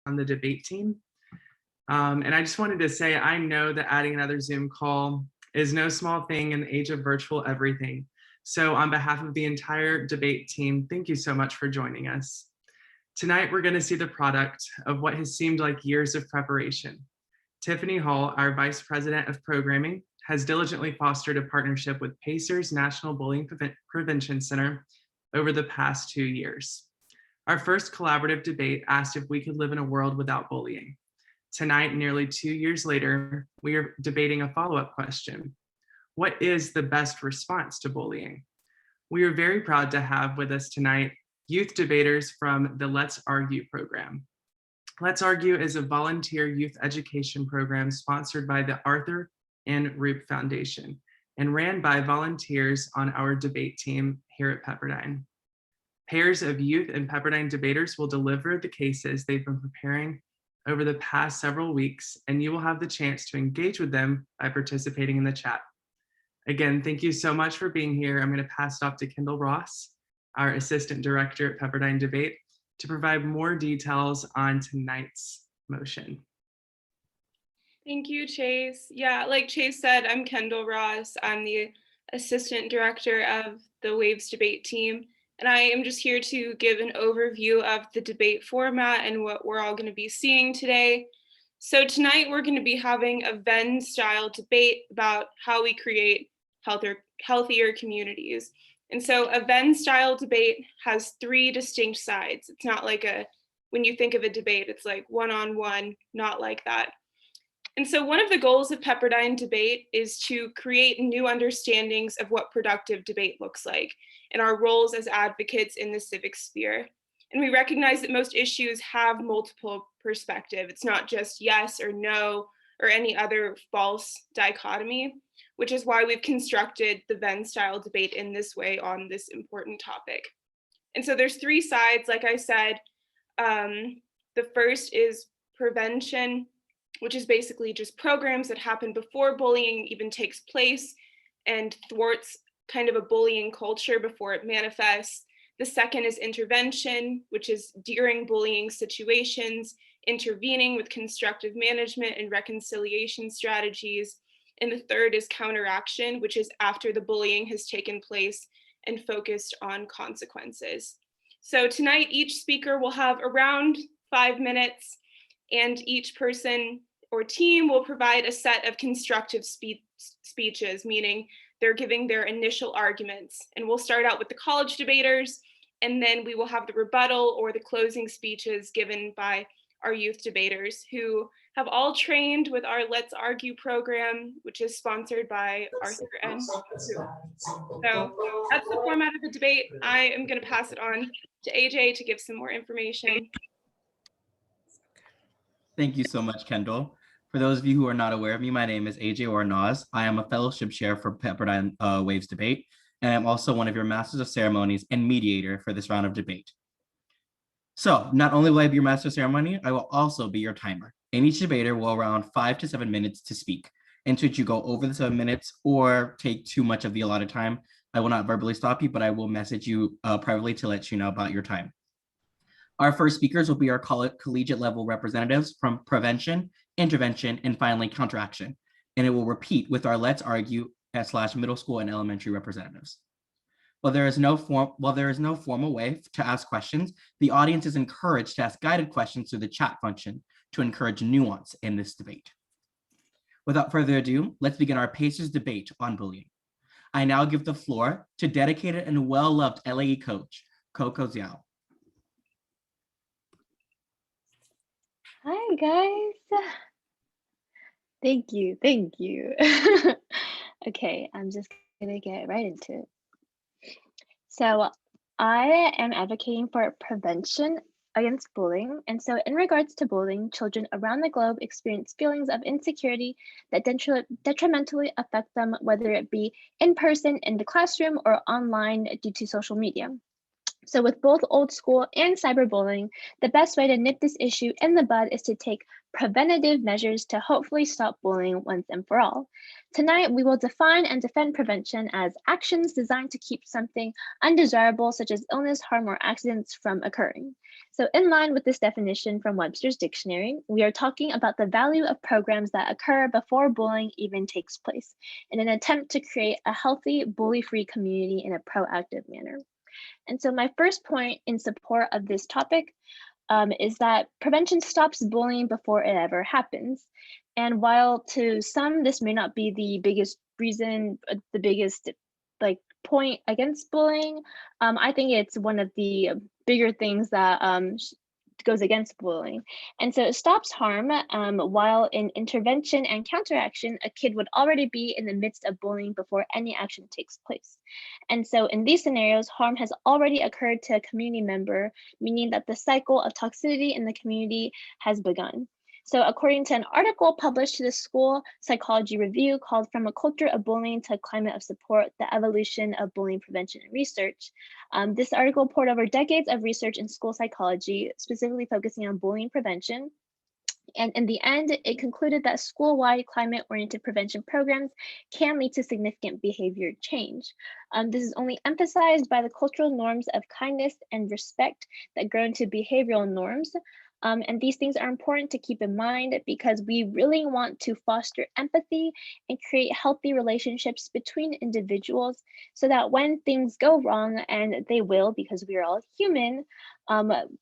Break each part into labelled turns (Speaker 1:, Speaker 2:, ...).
Speaker 1: on the debate team. And I just wanted to say, I know that adding another Zoom call is no small thing in the age of virtual everything. So on behalf of the entire debate team, thank you so much for joining us. Tonight, we're going to see the product of what has seemed like years of preparation. Tiffany Hall, our Vice President of Programming, has diligently fostered a partnership with PACER's National Bullying Prevention Center over the past 2 years. Our first collaborative debate asked if we could live in a world without bullying. Tonight, nearly 2 years later, we are debating a follow-up question. What is the best response to bullying? We are very proud to have with us tonight youth debaters from the Let's Argue program. Let's Argue is a volunteer youth education program sponsored by the Arthur and Roop Foundation and ran by volunteers on our debate team here at Pepperdine. Pairs of youth and Pepperdine debaters will deliver the cases they've been preparing over the past several weeks, and you will have the chance to engage with them by participating in the chat. Again, thank you so much for being here. I'm going to pass it off to Kendall Ross, our Assistant Director at Pepperdine Debate, to provide more details on tonight's motion.
Speaker 2: Thank you, Chase. Yeah, like Chase said, I'm Kendall Ross. I'm the Assistant Director of the Waves debate team, and I am just here to give an overview of the debate format and what we're all going to be seeing today. So tonight we're going to be having a Venn-style debate about how we create healthier communities. And so a Venn-style debate has 3 distinct sides. It's not like when you think of a debate, it's like one-on-one, not like that. And so one of the goals of Pepperdine Debate is to create new understandings of what productive debate looks like and our roles as advocates in the civic sphere. And we recognize that most issues have multiple perspectives. It's not just yes or no or any other false dichotomy, which is why we've constructed the Venn-style debate in this way on this important topic. And so there's 3 sides, like I said. The first is prevention, which is basically just programs that happen before bullying even takes place and thwarts kind of a bullying culture before it manifests. The second is intervention, which is during bullying situations, intervening with constructive management and reconciliation strategies. And the third is counteraction, which is after the bullying has taken place and focused on consequences. So tonight, each speaker will have around 5 minutes, and each person or team will provide a set of constructive speeches, meaning they're giving their initial arguments. And we'll start out with the college debaters, and then we will have the rebuttal or the closing speeches given by our youth debaters, who have all trained with our Let's Argue program, which is sponsored by Arthur and Roop. So that's the format of the debate. I am going to pass it on to AJ to give some more information.
Speaker 3: Thank you so much, Kendall. For those of you who are not aware of me, my name is AJ Ornaz. I am a fellowship chair for Pepperdine Waves Debate, and I'm also one of your Masters of Ceremonies and mediator for this round of debate. So not only will I be your Master of Ceremony, I will also be your timer. And each debater will around 5 to 7 minutes to speak. And should you go over the 7 minutes or take too much of the allotted time, I will not verbally stop you, but I will message you privately to let you know about your time. Our first speakers will be our collegiate level representatives from prevention, intervention, and finally counteraction. And it will repeat with our Let's Argue / middle school and elementary representatives. While there is no formal way to ask questions, the audience is encouraged to ask guided questions through the chat function to encourage nuance in this debate. Without further ado, let's begin our PACER's debate on bullying. I now give the floor to dedicated and well-loved LAE coach, Coco Zhao.
Speaker 4: Hi, guys. Thank you. Okay, I'm just gonna get right into it. So I am advocating for prevention against bullying. And so in regards to bullying, children around the globe experience feelings of insecurity that detrimentally affect them, whether it be in person in the classroom or online due to social media. So with both old school and cyberbullying, the best way to nip this issue in the bud is to take preventative measures to hopefully stop bullying once and for all. Tonight, we will define and defend prevention as actions designed to keep something undesirable, such as illness, harm, or accidents from occurring. So in line with this definition from Webster's dictionary, we are talking about the value of programs that occur before bullying even takes place in an attempt to create a healthy, bully-free community in a proactive manner. And so my first point in support of this topic is that prevention stops bullying before it ever happens. And while to some this may not be the biggest reason, the biggest point against bullying, I think it's one of the bigger things that goes against bullying. And so it stops harm while in intervention and counteraction, a kid would already be in the midst of bullying before any action takes place. And so in these scenarios, harm has already occurred to a community member, meaning that the cycle of toxicity in the community has begun. So according to an article published to the School Psychology Review called From a Culture of Bullying to a Climate of Support, the Evolution of Bullying Prevention and Research, this article poured over decades of research in school psychology, specifically focusing on bullying prevention. And in the end, it concluded that school-wide climate-oriented prevention programs can lead to significant behavior change. This is only emphasized by the cultural norms of kindness and respect that grow into behavioral norms. And these things are important to keep in mind because we really want to foster empathy and create healthy relationships between individuals so that when things go wrong, and they will because we are all human,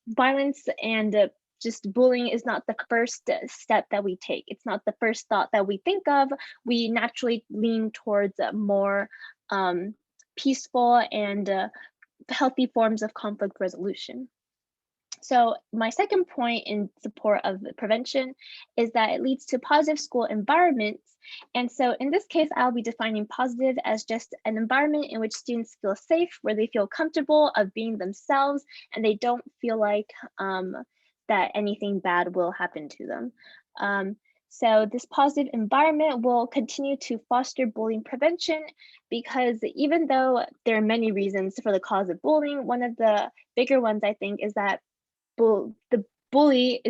Speaker 4: violence and just bullying is not the first step that we take. It's not the first thought that we think of. We naturally lean towards more peaceful and healthy forms of conflict resolution. So my second point in support of prevention is that it leads to positive school environments. And so in this case, I'll be defining positive as just an environment in which students feel safe, where they feel comfortable of being themselves, and they don't feel like that anything bad will happen to them. So this positive environment will continue to foster bullying prevention because even though there are many reasons for the cause of bullying, one of the bigger ones I think is that the bully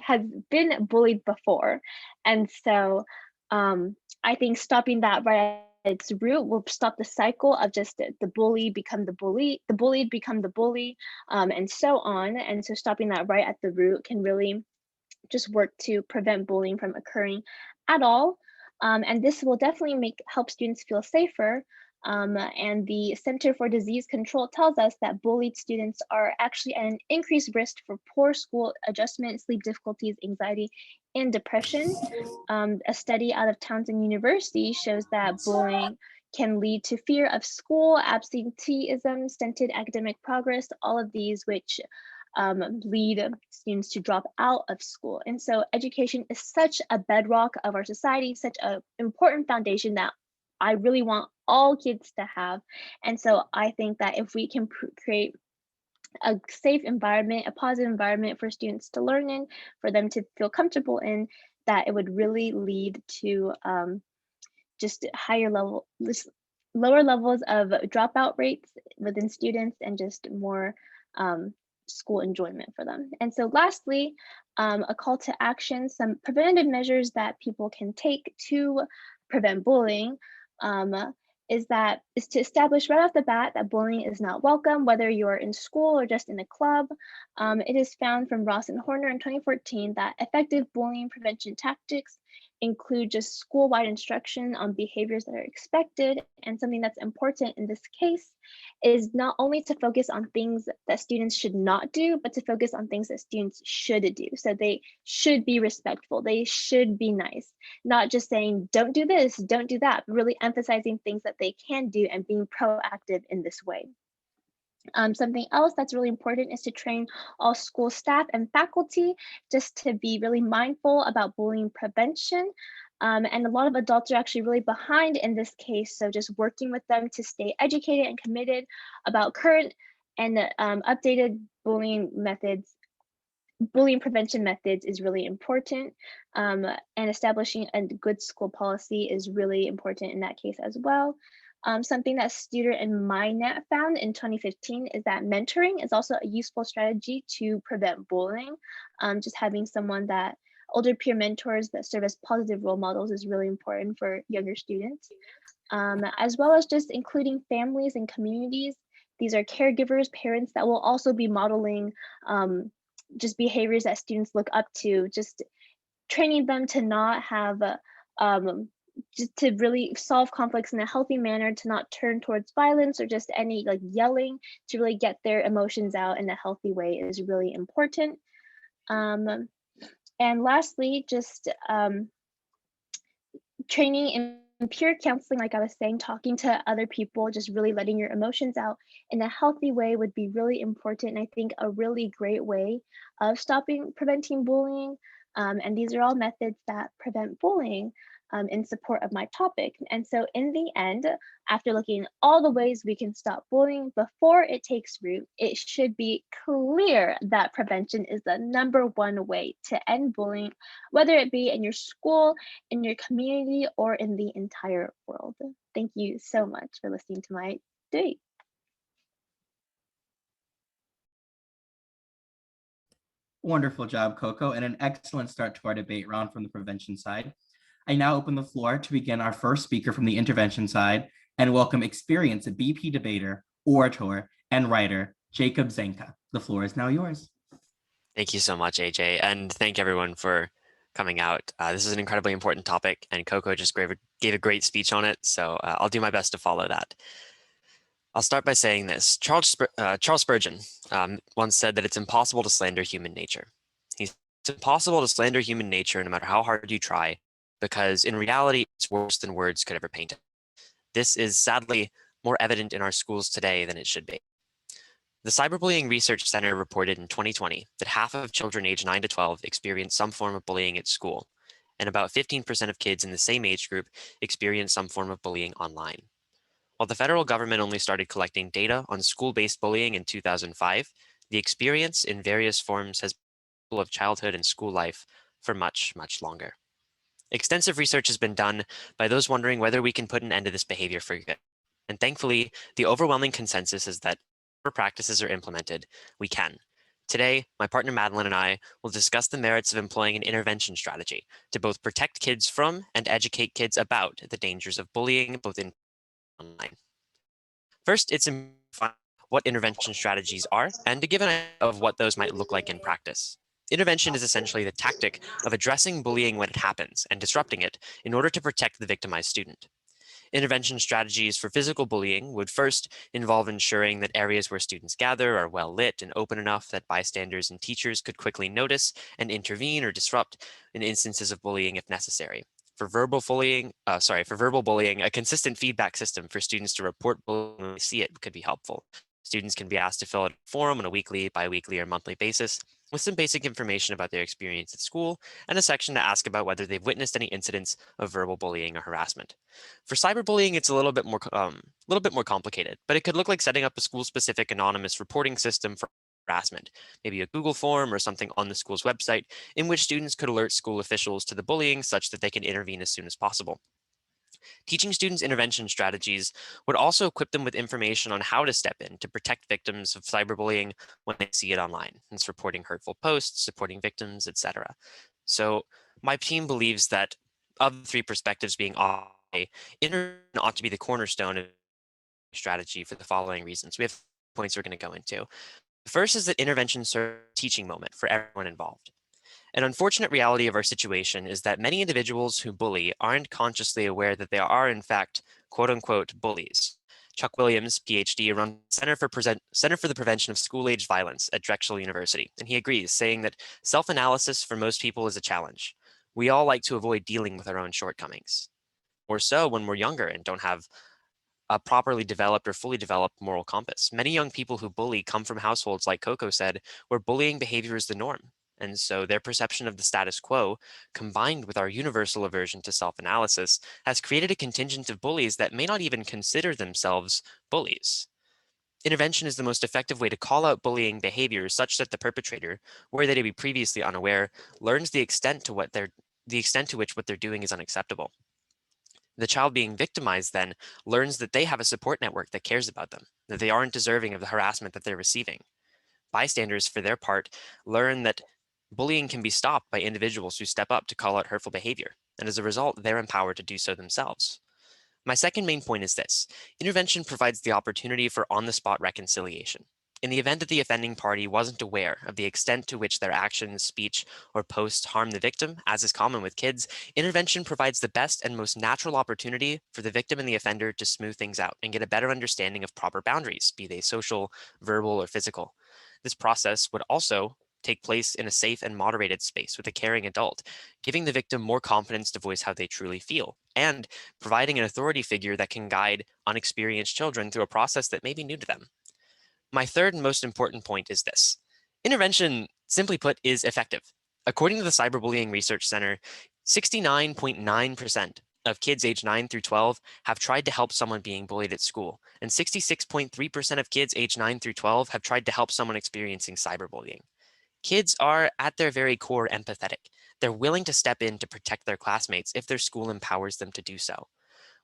Speaker 4: has been bullied before. And so I think stopping that right at its root will stop the cycle of just the bully become the bully, the bullied become the bully, and so on. And so stopping that right at the root can really just work to prevent bullying from occurring at all. And this will definitely help students feel safer. And the Center for Disease Control tells us that bullied students are actually at an increased risk for poor school adjustment, sleep difficulties, anxiety, and depression. A study out of Townsend University shows that bullying can lead to fear of school, absenteeism, stunted academic progress, all of these which lead students to drop out of school. And so education is such a bedrock of our society, such an important foundation that I really want all kids to have. And so I think that if we can create a safe environment, a positive environment for students to learn in, for them to feel comfortable in, that it would really lead to just lower levels of dropout rates within students and just more school enjoyment for them. And so lastly, a call to action, some preventative measures that people can take to prevent bullying is to establish right off the bat that bullying is not welcome, whether you're in school or just in a club. It is found from Ross and Horner in 2014 that effective bullying prevention tactics include just school-wide instruction on behaviors that are expected. And something that's important in this case is not only to focus on things that students should not do, but to focus on things that students should do. So they should be respectful, they should be nice, not just saying, don't do this, don't do that, but really emphasizing things that they can do and being proactive in this way. Something else that's really important is to train all school staff and faculty just to be really mindful about bullying prevention. And a lot of adults are actually really behind in this case. So just working with them to stay educated and committed about current and updated bullying prevention methods is really important. And establishing a good school policy is really important in that case as well. Something that Student in MyNet found in 2015 is that mentoring is also a useful strategy to prevent bullying. Just having someone that older peer mentors that serve as positive role models is really important for younger students, as well as just including families and communities. These are caregivers, parents that will also be modeling just behaviors that students look up to, just training them to not have just to really solve conflicts in a healthy manner, to not turn towards violence or just any like yelling, to really get their emotions out in a healthy way is really important. And lastly, just training in peer counseling, like I was saying, talking to other people, just really letting your emotions out in a healthy way would be really important. And I think a really great way of preventing bullying. And these are all methods that prevent bullying in support of my topic. And so in the end, after looking at all the ways we can stop bullying before it takes root, it should be clear that prevention is the #1 way to end bullying, whether it be in your school, in your community, or in the entire world. Thank you so much for listening to my debate.
Speaker 3: Wonderful job, Coco, and an excellent start to our debate round from the prevention side. I now open the floor to begin our first speaker from the intervention side and welcome experienced BP debater, orator, and writer, Jacob Zenka. The floor is now yours.
Speaker 5: Thank you so much, AJ, and thank everyone for coming out. This is an incredibly important topic, and Coco just gave a great speech on it, so I'll do my best to follow that. I'll start by saying this. Charles Spurgeon once said that it's impossible to slander human nature. It's impossible to slander human nature no matter how hard you try, because in reality, it's worse than words could ever paint it. This is sadly more evident in our schools today than it should be. The Cyberbullying Research Center reported in 2020 that half of children aged 9 to 12 experience some form of bullying at school, and about 15% of kids in the same age group experience some form of bullying online. While the federal government only started collecting data on school-based bullying in 2005, the experience in various forms has been of childhood and school life for much, much longer. Extensive research has been done by those wondering whether we can put an end to this behavior for good. And thankfully, the overwhelming consensus is that whatever practices are implemented, we can. Today, my partner Madeline and I will discuss the merits of employing an intervention strategy to both protect kids from and educate kids about the dangers of bullying, both in and online. First, it's important to define what intervention strategies are and to give an idea of what those might look like in practice. Intervention is essentially the tactic of addressing bullying when it happens and disrupting it in order to protect the victimized student. Intervention strategies for physical bullying would first involve ensuring that areas where students gather are well lit and open enough that bystanders and teachers could quickly notice and intervene or disrupt in instances of bullying if necessary. For verbal bullying, a consistent feedback system for students to report bullying when they see it could be helpful. Students can be asked to fill out a form on a weekly, bi-weekly, or monthly basis with some basic information about their experience at school and a section to ask about whether they've witnessed any incidents of verbal bullying or harassment. For cyberbullying, it's a little bit more complicated, but it could look like setting up a school-specific anonymous reporting system for harassment, maybe a Google form or something on the school's website in which students could alert school officials to the bullying such that they can intervene as soon as possible. Teaching students intervention strategies would also equip them with information on how to step in to protect victims of cyberbullying when they see it online. It's reporting hurtful posts, supporting victims, etc. So my team believes that of the three perspectives being intervention ought to be the cornerstone of strategy for the following reasons. We have points we're going to go into. The first is that intervention serves as a teaching moment for everyone involved. An unfortunate reality of our situation is that many individuals who bully aren't consciously aware that they are, in fact, quote unquote, bullies. Chuck Williams, PhD, runs Center for the Prevention of School-Age Violence at Drexel University, and he agrees, saying that self-analysis for most people is a challenge. We all like to avoid dealing with our own shortcomings. Or so when we're younger and don't have a properly developed or fully developed moral compass. Many young people who bully come from households, like Coco said, where bullying behavior is the norm. And so their perception of the status quo, combined with our universal aversion to self-analysis, has created a contingent of bullies that may not even consider themselves bullies. Intervention is the most effective way to call out bullying behavior such that the perpetrator, were they to be previously unaware, learns the extent to which what they're doing is unacceptable. The child being victimized then learns that they have a support network that cares about them, that they aren't deserving of the harassment that they're receiving. Bystanders, for their part, learn that bullying can be stopped by individuals who step up to call out hurtful behavior, and as a result, they're empowered to do so themselves. My second main point is this: intervention provides the opportunity for on-the-spot reconciliation. In the event that the offending party wasn't aware of the extent to which their actions, speech, or posts harm the victim, as is common with kids, intervention provides the best and most natural opportunity for the victim and the offender to smooth things out and get a better understanding of proper boundaries, be they social, verbal, or physical. This process would also take place in a safe and moderated space with a caring adult, giving the victim more confidence to voice how they truly feel, and providing an authority figure that can guide unexperienced children through a process that may be new to them. My third and most important point is this: intervention, simply put, is effective. According to the Cyberbullying Research Center, 69.9% of kids aged 9 through 12 have tried to help someone being bullied at school, and 66.3% of kids aged 9 through 12 have tried to help someone experiencing cyberbullying. Kids are, at their very core, empathetic. They're willing to step in to protect their classmates if their school empowers them to do so.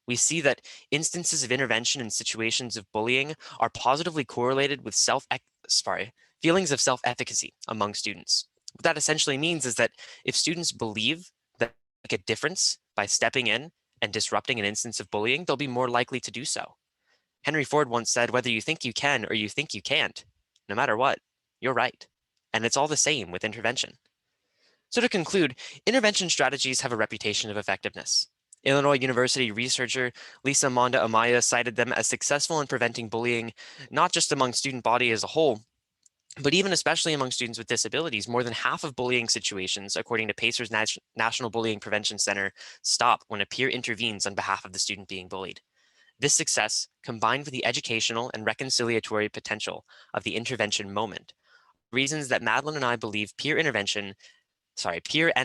Speaker 5: We see that instances of intervention in situations of bullying are positively correlated with feelings of self-efficacy among students. What that essentially means is that if students believe that they make a difference by stepping in and disrupting an instance of bullying, they'll be more likely to do so. Henry Ford once said, "Whether you think you can or you think you can't, no matter what, you're right." And it's all the same with intervention. So to conclude, intervention strategies have a reputation of effectiveness. Illinois University researcher Lisa Monda Amaya cited them as successful in preventing bullying, not just among student body as a whole, but even especially among students with disabilities. More than half of bullying situations, according to PACER's National Bullying Prevention Center, stop when a peer intervenes on behalf of the student being bullied. This success, combined with the educational and reconciliatory potential of the intervention moment, reasons that Madeline and I believe peer and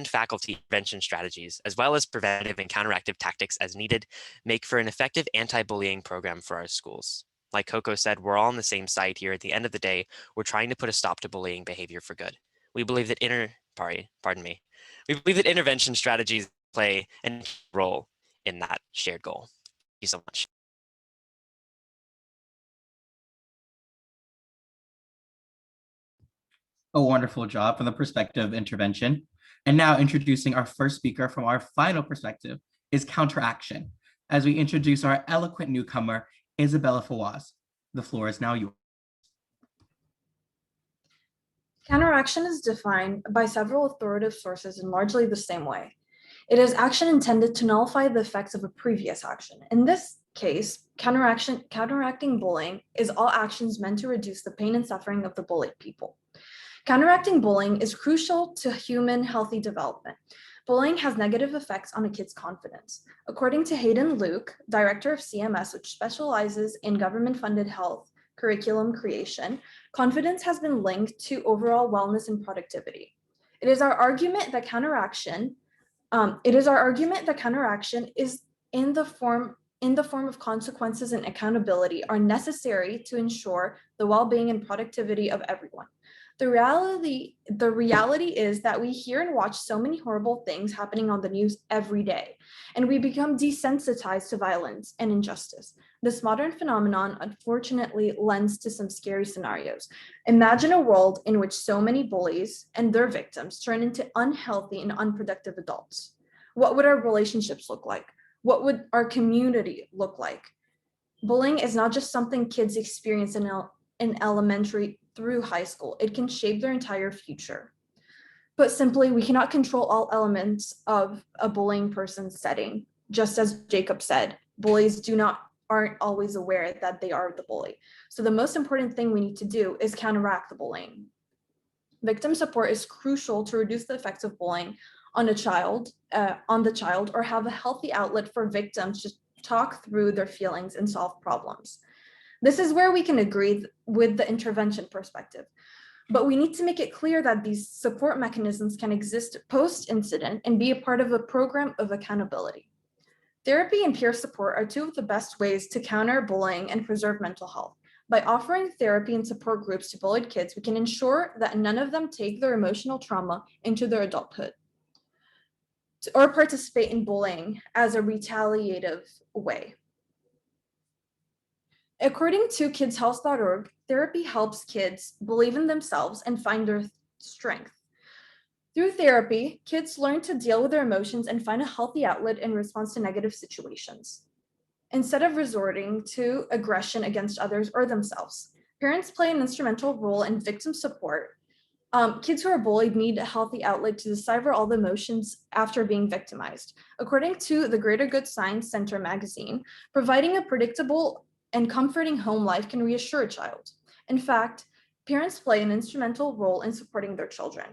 Speaker 5: faculty intervention strategies, as well as preventative and counteractive tactics as needed, make for an effective anti-bullying program for our schools. Like Coco said, we're all on the same side here. At the end of the day, we're trying to put a stop to bullying behavior for good. We believe that We believe that intervention strategies play a role in that shared goal. Thank you so much.
Speaker 3: A wonderful job from the perspective of intervention. And now introducing our first speaker from our final perspective is counteraction, as we introduce our eloquent newcomer, Isabella Fawaz. The floor is now yours.
Speaker 6: Counteraction is defined by several authoritative sources in largely the same way. It is action intended to nullify the effects of a previous action. In this case, counteracting bullying is all actions meant to reduce the pain and suffering of the bullied people. Counteracting bullying is crucial to human healthy development. Bullying has negative effects on a kid's confidence. According to Hayden Luke, director of CMS, which specializes in government-funded health curriculum creation, confidence has been linked to overall wellness and productivity. It is our argument that counteraction is in the form of consequences and accountability are necessary to ensure the well-being and productivity of everyone. The reality is that we hear and watch so many horrible things happening on the news every day, and we become desensitized to violence and injustice. This modern phenomenon unfortunately lends to some scary scenarios. Imagine a world in which so many bullies and their victims turn into unhealthy and unproductive adults. What would our relationships look like? What would our community look like? Bullying is not just something kids experience in elementary through high school. It can shape their entire future. Put simply, we cannot control all elements of a bullying person's setting. Just as Jacob said, bullies aren't always aware that they are the bully. So the most important thing we need to do is counteract the bullying. Victim support is crucial to reduce the effects of bullying on the child, or have a healthy outlet for victims to talk through their feelings and solve problems. This is where we can agree with the intervention perspective, but we need to make it clear that these support mechanisms can exist post-incident and be a part of a program of accountability. Therapy and peer support are two of the best ways to counter bullying and preserve mental health. By offering therapy and support groups to bullied kids, we can ensure that none of them take their emotional trauma into their adulthood. or participate in bullying as a retaliative way. According to kidshealth.org, therapy helps kids believe in themselves and find their strength. Through therapy, kids learn to deal with their emotions and find a healthy outlet in response to negative situations, instead of resorting to aggression against others or themselves. Parents play an instrumental role in victim support. Kids who are bullied need a healthy outlet to decipher all the emotions after being victimized. According to the Greater Good Science Center magazine, providing a predictable and comforting home life can reassure a child. In fact, parents play an instrumental role in supporting their children.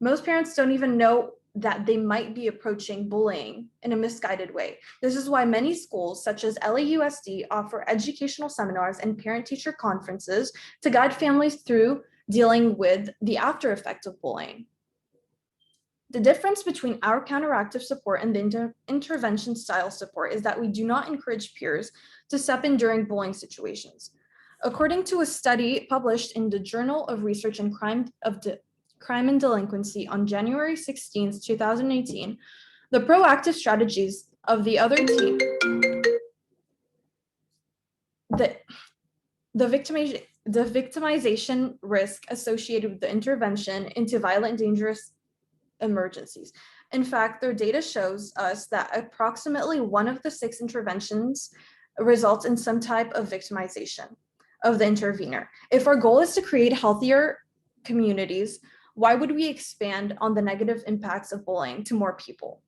Speaker 6: Most parents don't even know that they might be approaching bullying in a misguided way. This is why many schools, such as LAUSD, offer educational seminars and parent-teacher conferences to guide families through dealing with the after effects of bullying. The difference between our counteractive support and the intervention style support is that we do not encourage peers to step in during bullying situations. According to a study published in the Journal of Research and Crime and Delinquency on January 16, 2018, the proactive strategies of the other team, the victimization risk associated with the intervention into violent, dangerous emergencies. In fact, their data shows us that approximately 1 of the 6 interventions results in some type of victimization of the intervener. If our goal is to create healthier communities, why would we expand on the negative impacts of bullying to more people?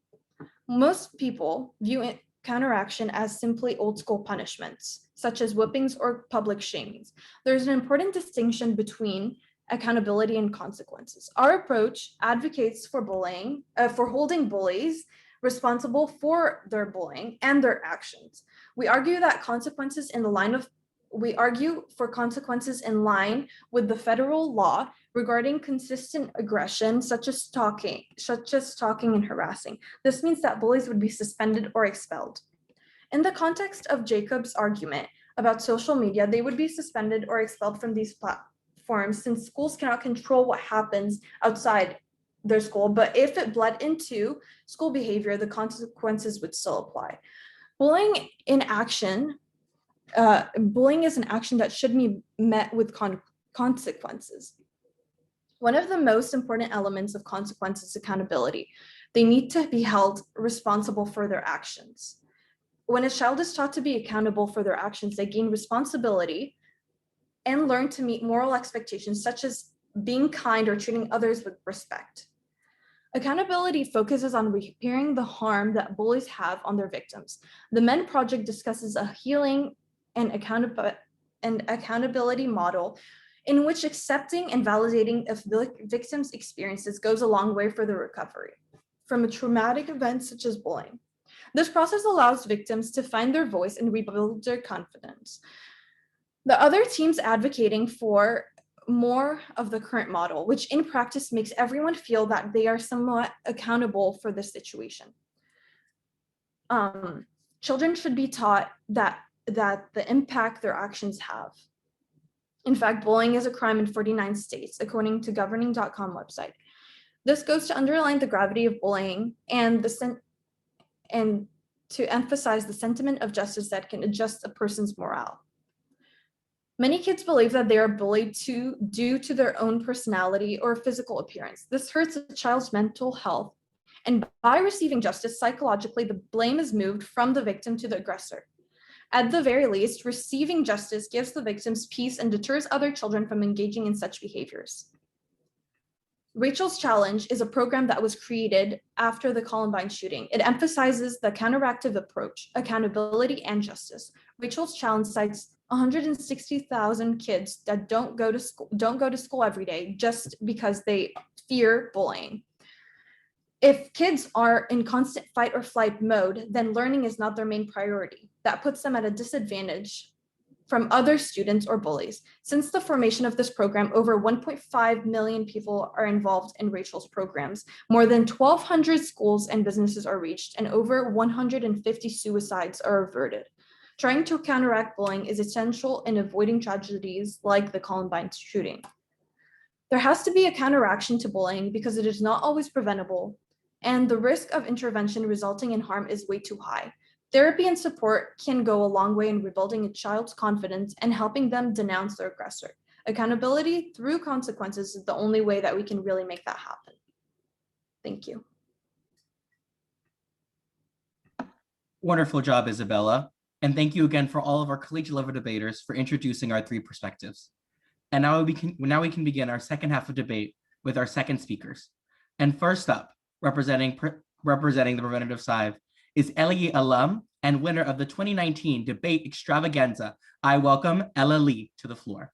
Speaker 6: Most people view counteraction as simply old school punishments, such as whippings or public shamings. There's an important distinction between accountability and consequences. Our approach advocates for holding bullies responsible for their bullying and their actions. We argue for consequences in line with the federal law regarding consistent aggression, such as stalking and harassing. This means that bullies would be suspended or expelled. In the context of Jacob's argument about social media, they would be suspended or expelled from these platforms since schools cannot control what happens outside their school, but if it bled into school behavior, the consequences would still apply. Bullying is an action that should be met with consequences. One of the most important elements of consequences is accountability. They need to be held responsible for their actions. When a child is taught to be accountable for their actions, they gain responsibility and learn to meet moral expectations, such as being kind or treating others with respect. Accountability focuses on repairing the harm that bullies have on their victims. The MEN Project discusses a healing and accountability model in which accepting and validating a victim's experiences goes a long way for the recovery from a traumatic event such as bullying. This process allows victims to find their voice and rebuild their confidence. The other team's advocating for more of the current model, which in practice makes everyone feel that they are somewhat accountable for the situation. Children should be taught that the impact their actions have. In fact, bullying is a crime in 49 states, according to governing.com website. This goes to underline the gravity of bullying and to emphasize the sentiment of justice that can adjust a person's morale. Many kids believe that they are bullied due to their own personality or physical appearance. This hurts a child's mental health, and by receiving justice, psychologically, the blame is moved from the victim to the aggressor. At the very least, receiving justice gives the victims peace and deters other children from engaging in such behaviors. Rachel's Challenge is a program that was created after the Columbine shooting. It emphasizes the counteractive approach, accountability, and justice. Rachel's Challenge cites 160,000 kids that don't go to school every day just because they fear bullying. If kids are in constant fight or flight mode, then learning is not their main priority. That puts them at a disadvantage from other students or bullies. Since the formation of this program, over 1.5 million people are involved in Rachel's programs. More than 1,200 schools and businesses are reached, and over 150 suicides are averted. Trying to counteract bullying is essential in avoiding tragedies like the Columbine shooting. There has to be a counteraction to bullying because it is not always preventable, and the risk of intervention resulting in harm is way too high. Therapy and support can go a long way in rebuilding a child's confidence and helping them denounce their aggressor. Accountability through consequences is the only way that we can really make that happen. Thank you.
Speaker 3: Wonderful job, Isabella. And thank you again for all of our collegiate level debaters for introducing our three perspectives. And now we can begin our second half of debate with our second speakers. And first up, representing the preventative side, is Ellie alum and winner of the 2019 debate extravaganza. I welcome Ella Lee to the floor.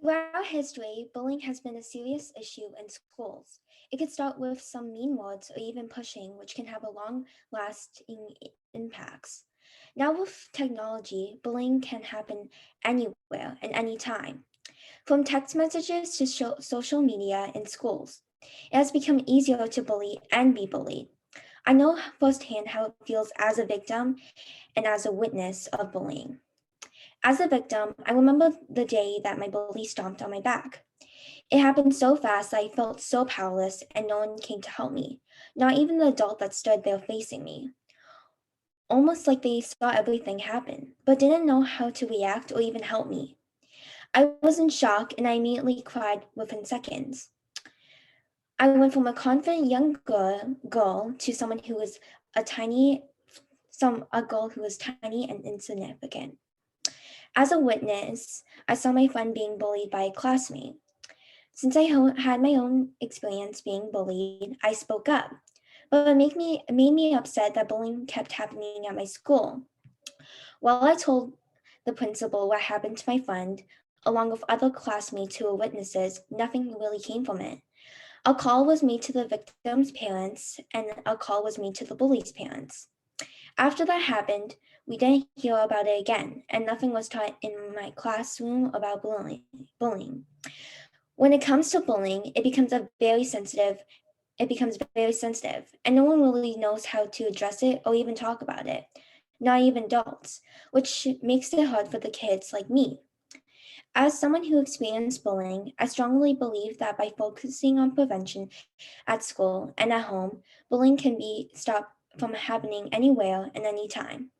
Speaker 7: Throughout history, bullying has been a serious issue in schools. It can start with some mean words or even pushing, which can have a long-lasting impacts. Now with technology, bullying can happen anywhere and anytime. From text messages to social media in schools, it has become easier to bully and be bullied. I know firsthand how it feels as a victim and as a witness of bullying. As a victim, I remember the day that my bully stomped on my back. It happened so fast that I felt so powerless and no one came to help me, not even the adult that stood there facing me. Almost like they saw everything happen, but didn't know how to react or even help me. I was in shock and I immediately cried within seconds. I went from a confident young girl to someone who was a girl who was tiny and insignificant. As a witness, I saw my friend being bullied by a classmate. Since I had my own experience being bullied, I spoke up. But it made me upset that bullying kept happening at my school. While I told the principal what happened to my friend, along with other classmates who were witnesses, nothing really came from it. A call was made to the victim's parents, and a call was made to the bully's parents. After that happened, we didn't hear about it again, and nothing was taught in my classroom about bullying. When it comes to bullying, it becomes very sensitive, and no one really knows how to address it or even talk about it, not even adults, which makes it hard for the kids like me. As someone who experienced bullying, I strongly believe that by focusing on prevention at school and at home, bullying can be stopped from happening anywhere and anytime.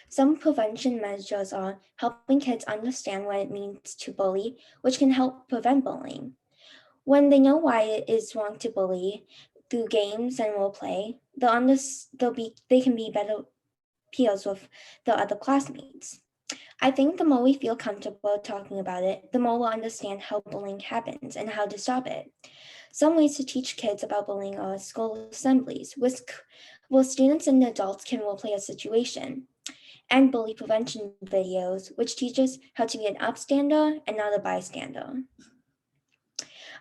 Speaker 7: Some prevention measures are helping kids understand what it means to bully, which can help prevent bullying. When they know why it is wrong to bully through games and role play, they can be better peers with the other classmates. I think the more we feel comfortable talking about it, the more we'll understand how bullying happens and how to stop it. Some ways to teach kids about bullying are school assemblies, where students and adults can role play a situation, and bully prevention videos, which teach us how to be an upstander and not a bystander.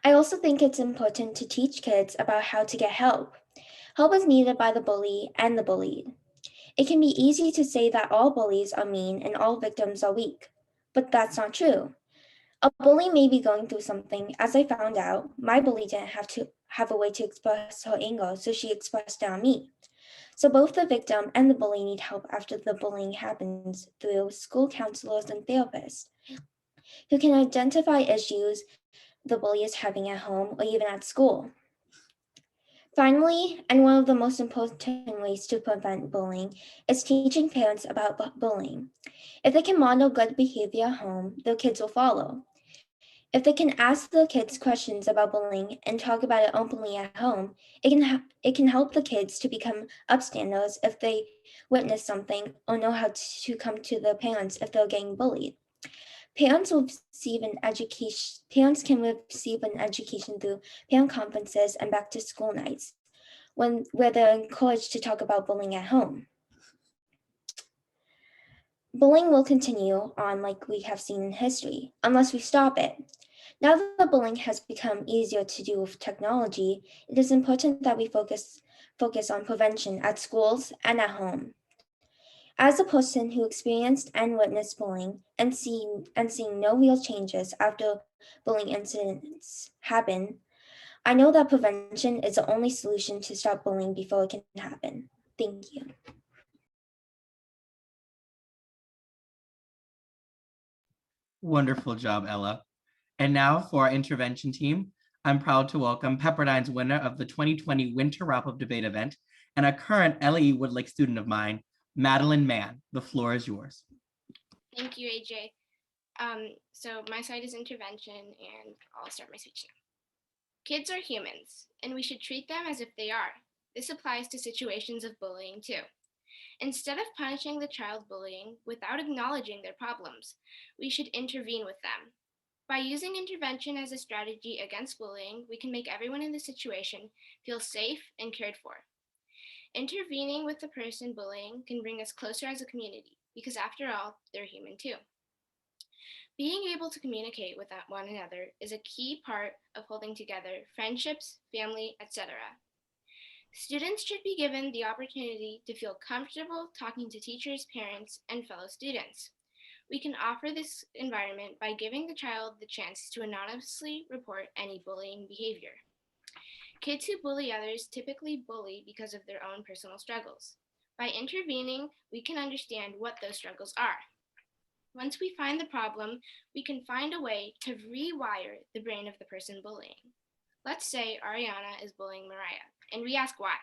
Speaker 7: I also think it's important to teach kids about how to get help. Help is needed by the bully and the bullied. It can be easy to say that all bullies are mean and all victims are weak, but that's not true. A bully may be going through something. As I found out, my bully didn't have a way to express her anger, so she expressed it on me. So both the victim and the bully need help after the bullying happens through school counselors and therapists who can identify issues the bully is having at home or even at school. Finally, and one of the most important ways to prevent bullying is teaching parents about bullying. If they can model good behavior at home, their kids will follow. If they can ask their kids questions about bullying and talk about it openly at home, it can help the kids to become upstanders if they witness something or know how to come to their parents if they're getting bullied. Parents can receive an education through parent conferences and back to school nights, where they're encouraged to talk about bullying at home. Bullying will continue on like we have seen in history, unless we stop it. Now that bullying has become easier to do with technology, it is important that we focus on prevention at schools and at home. As a person who experienced and witnessed bullying and seeing no real changes after bullying incidents happen, I know that prevention is the only solution to stop bullying before it can happen. Thank you.
Speaker 3: Wonderful job, Ella. And now for our intervention team, I'm proud to welcome Pepperdine's winner of the 2020 Winter Wrap-Up Debate event and a current LAE Woodlake student of mine, Madeline Mann. The floor is yours.
Speaker 8: Thank you, AJ. So my side is intervention, and I'll start my speech now. Kids are humans, and we should treat them as if they are. This applies to situations of bullying too. Instead of punishing the child bullying without acknowledging their problems, we should intervene with them. By using intervention as a strategy against bullying, we can make everyone in the situation feel safe and cared for. Intervening with the person bullying can bring us closer as a community, because after all, they're human too. Being able to communicate with one another is a key part of holding together friendships, family, etc. Students should be given the opportunity to feel comfortable talking to teachers, parents, and fellow students. We can offer this environment by giving the child the chance to anonymously report any bullying behavior. Kids who bully others typically bully because of their own personal struggles. By intervening, we can understand what those struggles are. Once we find the problem, we can find a way to rewire the brain of the person bullying. Let's say Ariana is bullying Mariah, and we ask why.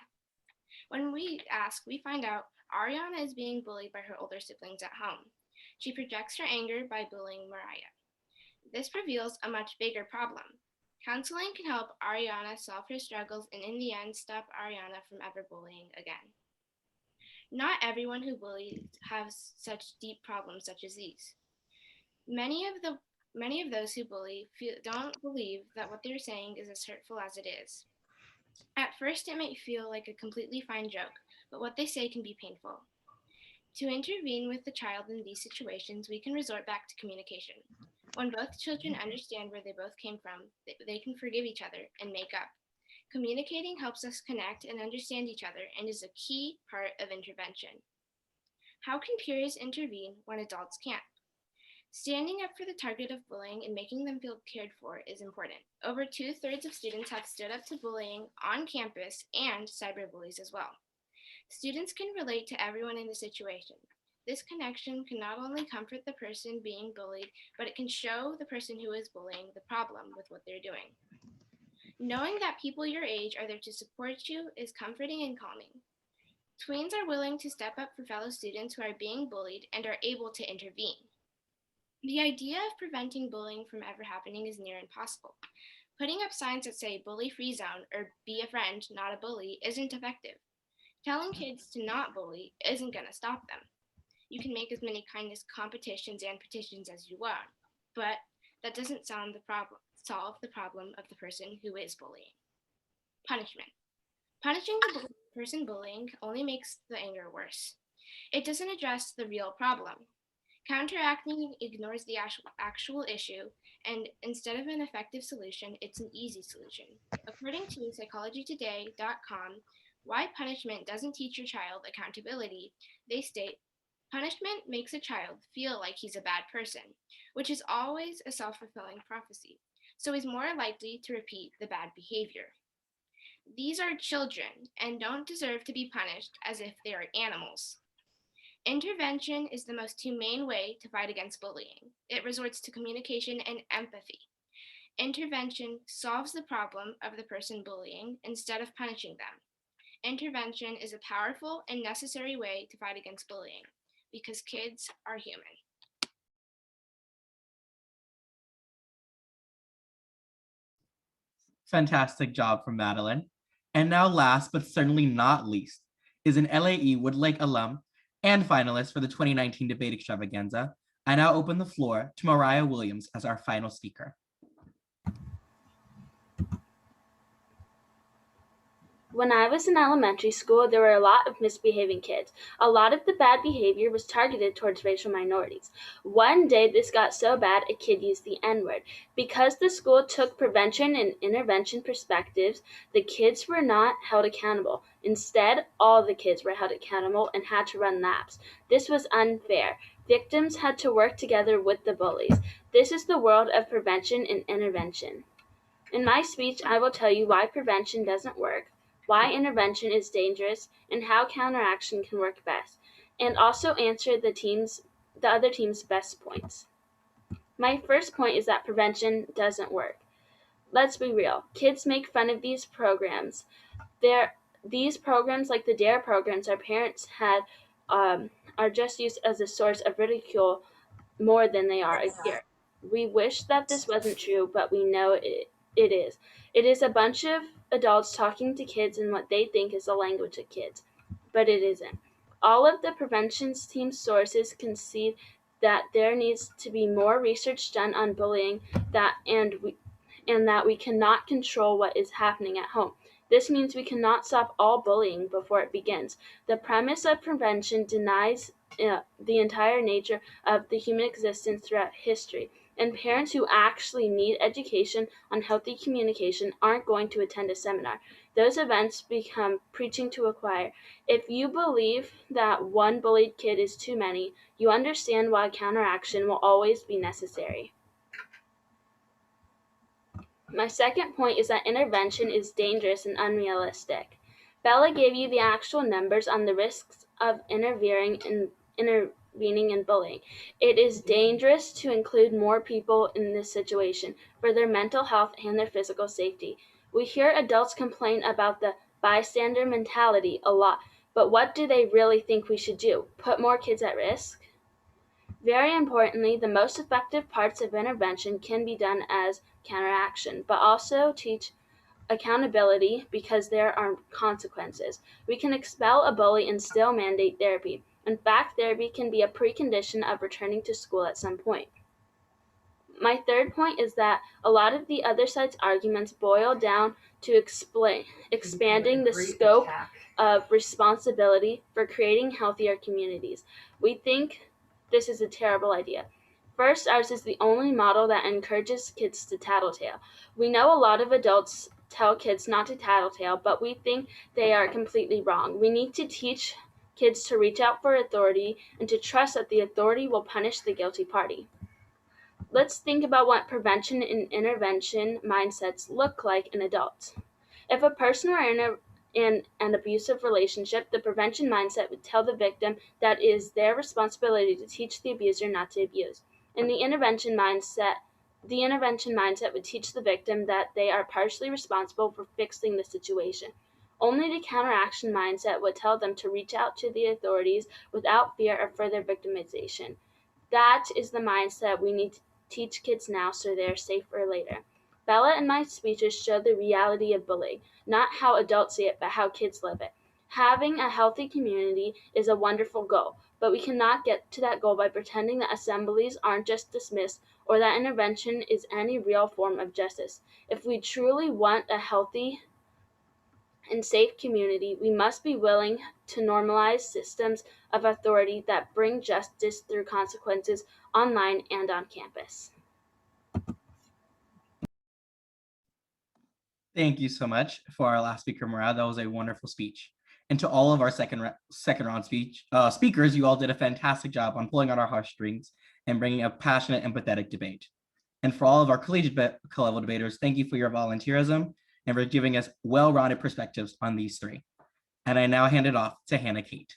Speaker 8: When we ask, we find out Ariana is being bullied by her older siblings at home. She projects her anger by bullying Mariah. This reveals a much bigger problem. Counseling can help Ariana solve her struggles and in the end stop Ariana from ever bullying again. Not everyone who bullies has such deep problems such as these. Many of those who bully don't believe that what they're saying is as hurtful as it is. At first, it might feel like a completely fine joke, but what they say can be painful. To intervene with the child in these situations, we can resort back to communication. When both children understand where they both came from, they can forgive each other and make up. Communicating helps us connect and understand each other and is a key part of intervention. How can peers intervene when adults can't? Standing up for the target of bullying and making them feel cared for is important. Over 2/3 of students have stood up to bullying on campus and cyberbullies as well. Students can relate to everyone in the situation. This connection can not only comfort the person being bullied, but it can show the person who is bullying the problem with what they're doing. Knowing that people your age are there to support you is comforting and calming. Tweens are willing to step up for fellow students who are being bullied and are able to intervene. The idea of preventing bullying from ever happening is near impossible. Putting up signs that say bully-free zone or be a friend, not a bully, isn't effective. Telling kids to not bully isn't going to stop them. You can make as many kindness competitions and petitions as you want, but that doesn't solve the problem of the person who is bullying. Punishment. Punishing the person bullying only makes the anger worse. It doesn't address the real problem. Counteracting ignores the actual issue, and instead of an effective solution, it's an easy solution. According to psychologytoday.com, why punishment doesn't teach your child accountability, they state, punishment makes a child feel like he's a bad person, which is always a self-fulfilling prophecy, so he's more likely to repeat the bad behavior. These are children and don't deserve to be punished as if they are animals. Intervention is the most humane way to fight against bullying. It resorts to communication and empathy. Intervention solves the problem of the person bullying instead of punishing them. Intervention is a powerful and necessary way to fight against bullying because kids are human.
Speaker 3: Fantastic job from Madeline. And now last but certainly not least is an LAE Woodlake alum and finalist for the 2019 debate extravaganza. I now open the floor to Mariah Williams as our final speaker.
Speaker 9: When I was in elementary school, there were a lot of misbehaving kids. A lot of the bad behavior was targeted towards racial minorities. One day, this got so bad, a kid used the N-word. Because the school took prevention and intervention perspectives, the kids were not held accountable. Instead, all the kids were held accountable and had to run laps. This was unfair. Victims had to work together with the bullies. This is the world of prevention and intervention. In my speech, I will tell you why prevention doesn't work, why intervention is dangerous, and how counteraction can work best, and also answer the other team's best points. My first point is that prevention doesn't work. Let's be real. Kids make fun of these programs. These programs, like the DARE programs our parents had, are just used as a source of ridicule more than they are a cure. We wish that this wasn't true, but we know it is. It is a bunch of adults talking to kids in what they think is the language of kids, but it isn't. All of the prevention team's sources concede that there needs to be more research done on bullying and that we cannot control what is happening at home. This means we cannot stop all bullying before it begins. The premise of prevention denies the entire nature of the human existence throughout history, and parents who actually need education on healthy communication aren't going to attend a seminar. Those events become preaching to a choir. If you believe that one bullied kid is too many, you understand why counteraction will always be necessary. My second point is that intervention is dangerous and unrealistic. Bella gave you the actual numbers on the risks of intervening in bullying. It is dangerous to include more people in this situation for their mental health and their physical safety. We hear adults complain about the bystander mentality a lot, but what do they really think we should do? Put more kids at risk? Very importantly, the most effective parts of intervention can be done as counteraction, but also teach accountability because there are consequences. We can expel a bully and still mandate therapy. In fact, therapy can be a precondition of returning to school at some point. My third point is that a lot of the other side's arguments boil down to expanding the scope of responsibility for creating healthier communities. We think this is a terrible idea. First, ours is the only model that encourages kids to tattletale. We know a lot of adults tell kids not to tattletale, but we think they are completely wrong. We need to teach kids to reach out for authority and to trust that the authority will punish the guilty party. Let's think about what prevention and intervention mindsets look like in adults. If a person were in an abusive relationship, the prevention mindset would tell the victim that it is their responsibility to teach the abuser not to abuse. In the intervention mindset would teach the victim that they are partially responsible for fixing the situation. Only the counteraction mindset would tell them to reach out to the authorities without fear of further victimization. That is the mindset we need to teach kids now so they are safer later. Bella and my speeches show the reality of bullying, not how adults see it, but how kids live it. Having a healthy community is a wonderful goal, but we cannot get to that goal by pretending that assemblies aren't just dismissed or that intervention is any real form of justice. If we truly want a healthy and safe community, we must be willing to normalize systems of authority that bring justice through consequences online and on campus.
Speaker 3: Thank you so much for our last speaker, Murad. That was a wonderful speech. And to all of our second round speakers, you all did a fantastic job on pulling on our heartstrings and bringing a passionate, empathetic debate. And for all of our collegiate level debaters, thank you for your volunteerism and for giving us well-rounded perspectives on these three. And I now hand it off to Hannah Kate.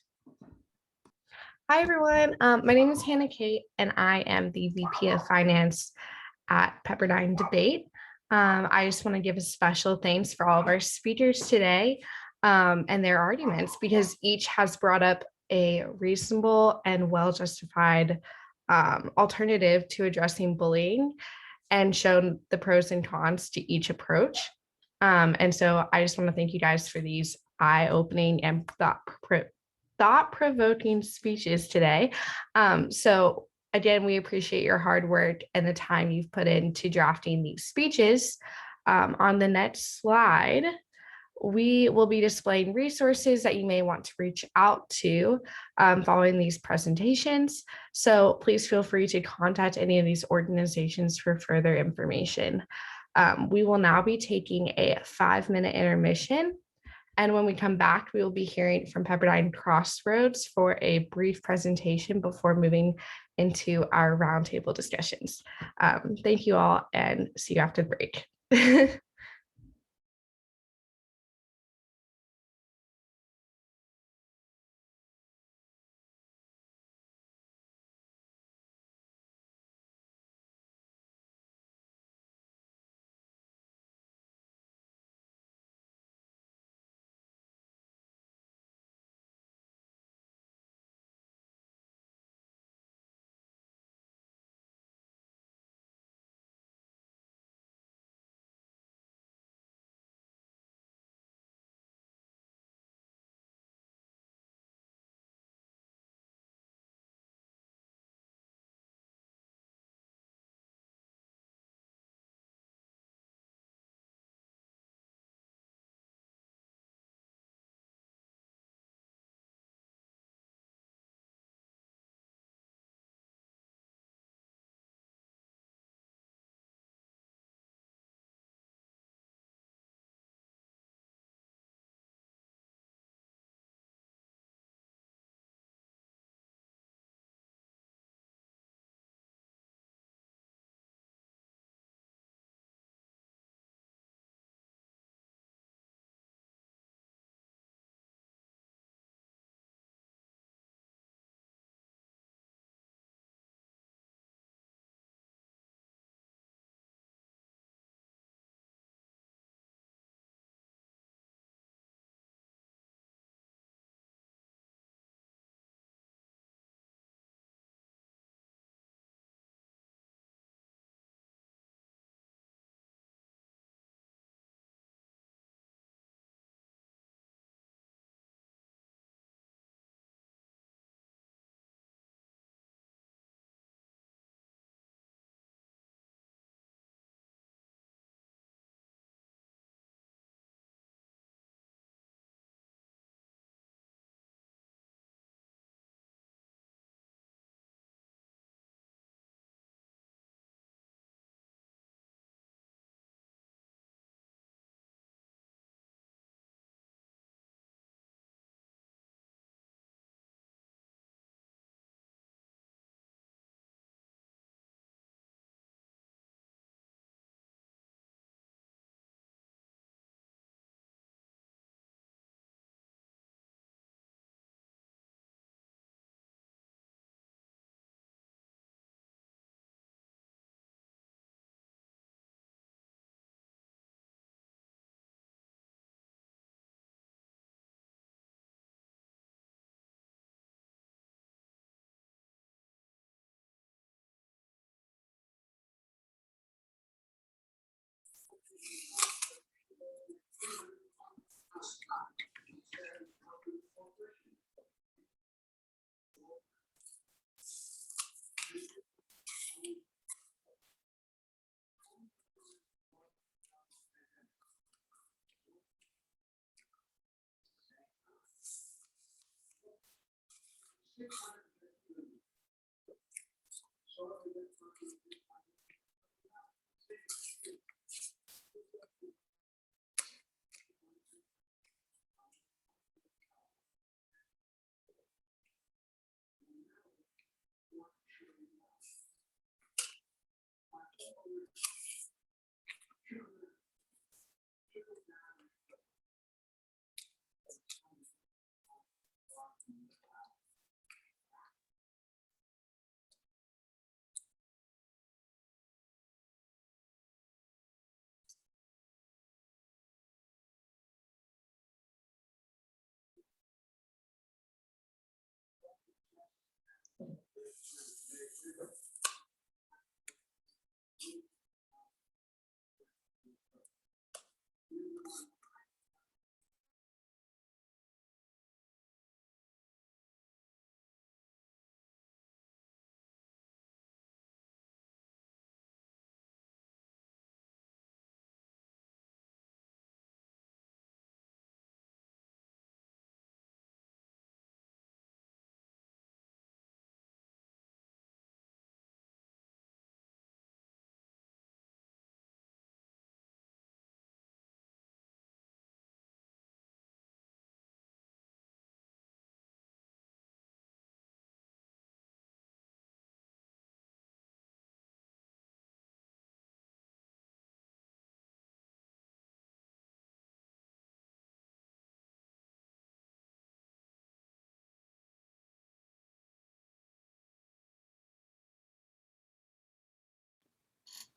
Speaker 10: Hi, everyone. My name is Hannah Kate, and I am the VP of Finance at Pepperdine Debate. I just want to give a special thanks for all of our speakers today and their arguments, because each has brought up a reasonable and well-justified alternative to addressing bullying and shown the pros and cons to each approach. And so I just want to thank you guys for these eye-opening and thought-provoking speeches today. So again, we appreciate your hard work and the time you've put into drafting these speeches. On the next slide, we will be displaying resources that you may want to reach out to following these presentations. So please feel free to contact any of these organizations for further information. We will now be taking a 5-minute intermission. And when we come back, we will be hearing from Pepperdine Crossroads for a brief presentation before moving into our roundtable discussions. Thank you all, and see you after the break.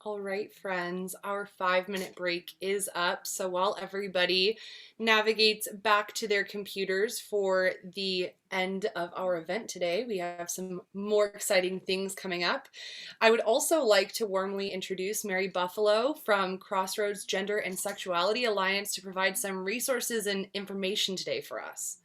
Speaker 11: All right, friends, our 5-minute break is up. So while everybody navigates back to their computers for the end of our event today, we have some more exciting things coming up. I would also like to warmly introduce Mary Buffalo from Crossroads Gender and Sexuality Alliance to provide some resources and information today for us.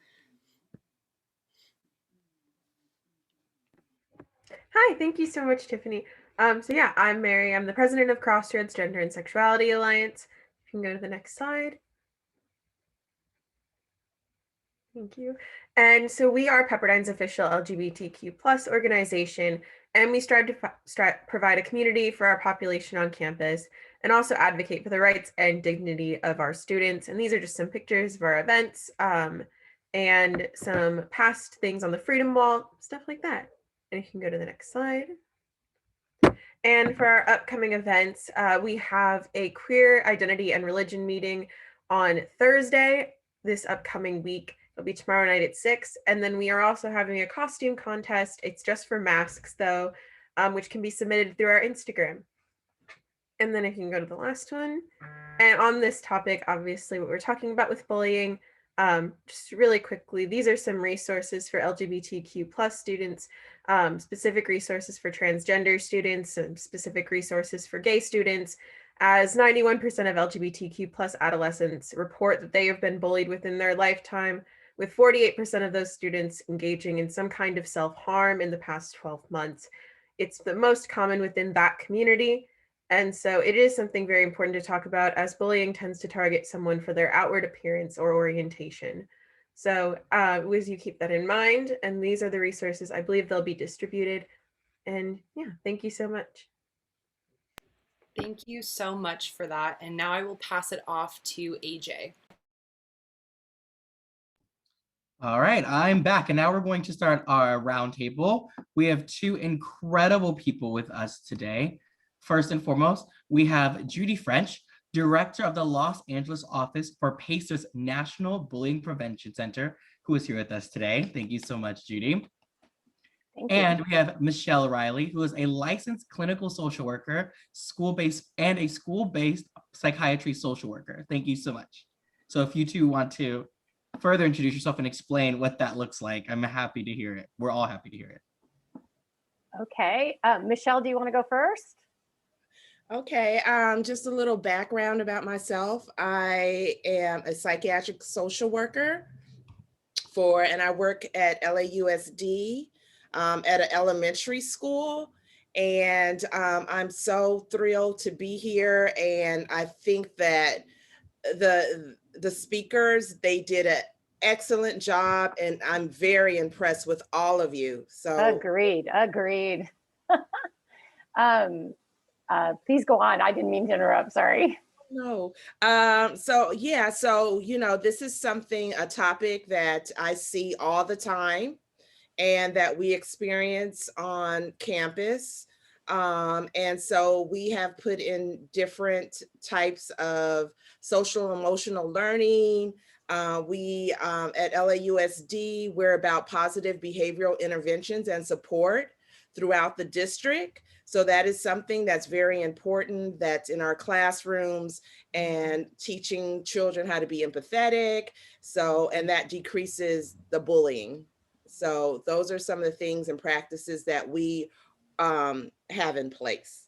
Speaker 10: Hi, thank you so much, Tiffany. So yeah, I'm Mary. I'm the president of Crossroads Gender and Sexuality Alliance. You can go to the next slide. Thank you. And so we are Pepperdine's official LGBTQ plus organization, and we strive to provide a community for our population on campus and also advocate for the rights and dignity of our students. And these are just some pictures of our events and some past things on the Freedom Wall, stuff like that. And you can go to the next slide. And for our upcoming events, we have a queer identity and religion meeting on Thursday this upcoming week. It'll be tomorrow night at 6. And then we are also having a costume contest. It's just for masks, though, which can be submitted through our Instagram. And then I can go to the last one. And on this topic, obviously, what we're talking about with bullying, just really quickly, these are some resources for LGBTQ plus students, specific resources for transgender students, and specific resources for gay students, as 91% of LGBTQ plus adolescents report that they have been bullied within their lifetime, with 48% of those students engaging in some kind of self-harm in the past 12 months. It's the most common within that community. And so it is something very important to talk about, as bullying tends to target someone for their outward appearance or orientation. So as you keep that in mind, and these are the resources, I believe they'll be distributed. And yeah, thank you so much.
Speaker 11: Thank you so much for that. And now I will pass it off to AJ.
Speaker 3: All right, I'm back, and now we're going to start our roundtable. We have two incredible people with us today. First and foremost, we have Judy French, director of the Los Angeles office for PACER's National Bullying Prevention Center, who is here with us today. Thank you so much, Judy. And we have Michelle Riley, who is a licensed clinical social worker, school-based psychiatry social worker. Thank you so much. So if you two want to further introduce yourself and explain what that looks like, I'm happy to hear it. We're all happy to hear it.
Speaker 12: Okay, Michelle, do you want to go first?
Speaker 13: Okay, just a little background about myself. I am a psychiatric social worker and I work at LAUSD at an elementary school. And I'm so thrilled to be here. And I think that the speakers, they did excellent job, and I'm very impressed with all of you. So
Speaker 12: Agreed. Please go on. I didn't mean to interrupt. Sorry.
Speaker 13: no. So yeah, so this is a topic that I see all the time and that we experience on campus. And so we have put in different types of social emotional learning. We at LAUSD, we're about positive behavioral interventions and support throughout the district. So that is something that's very important, that's in our classrooms and teaching children how to be empathetic. So, and that decreases the bullying. So those are some of the things and practices that we have in place.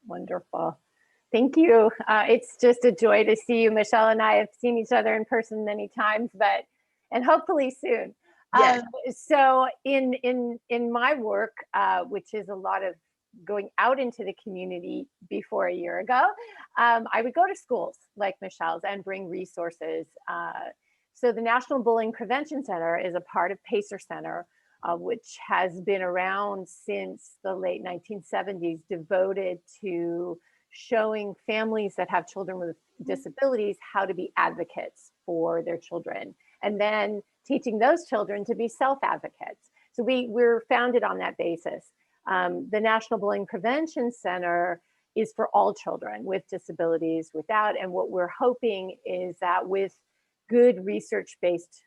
Speaker 12: Wonderful. Thank you. It's just a joy to see you. Michelle and I have seen each other in person many times, and hopefully soon.
Speaker 13: Yes.
Speaker 12: So in my work, which is a lot of going out into the community before a year ago, I would go to schools like Michelle's and bring resources. So the National Bullying Prevention Center is a part of PACER Center, which has been around since the late 1970s, devoted to showing families that have children with disabilities how to be advocates for their children, and then teaching those children to be self-advocates. So we're founded on that basis. The National Bullying Prevention Center is for all children with disabilities, without, and what we're hoping is that with good research-based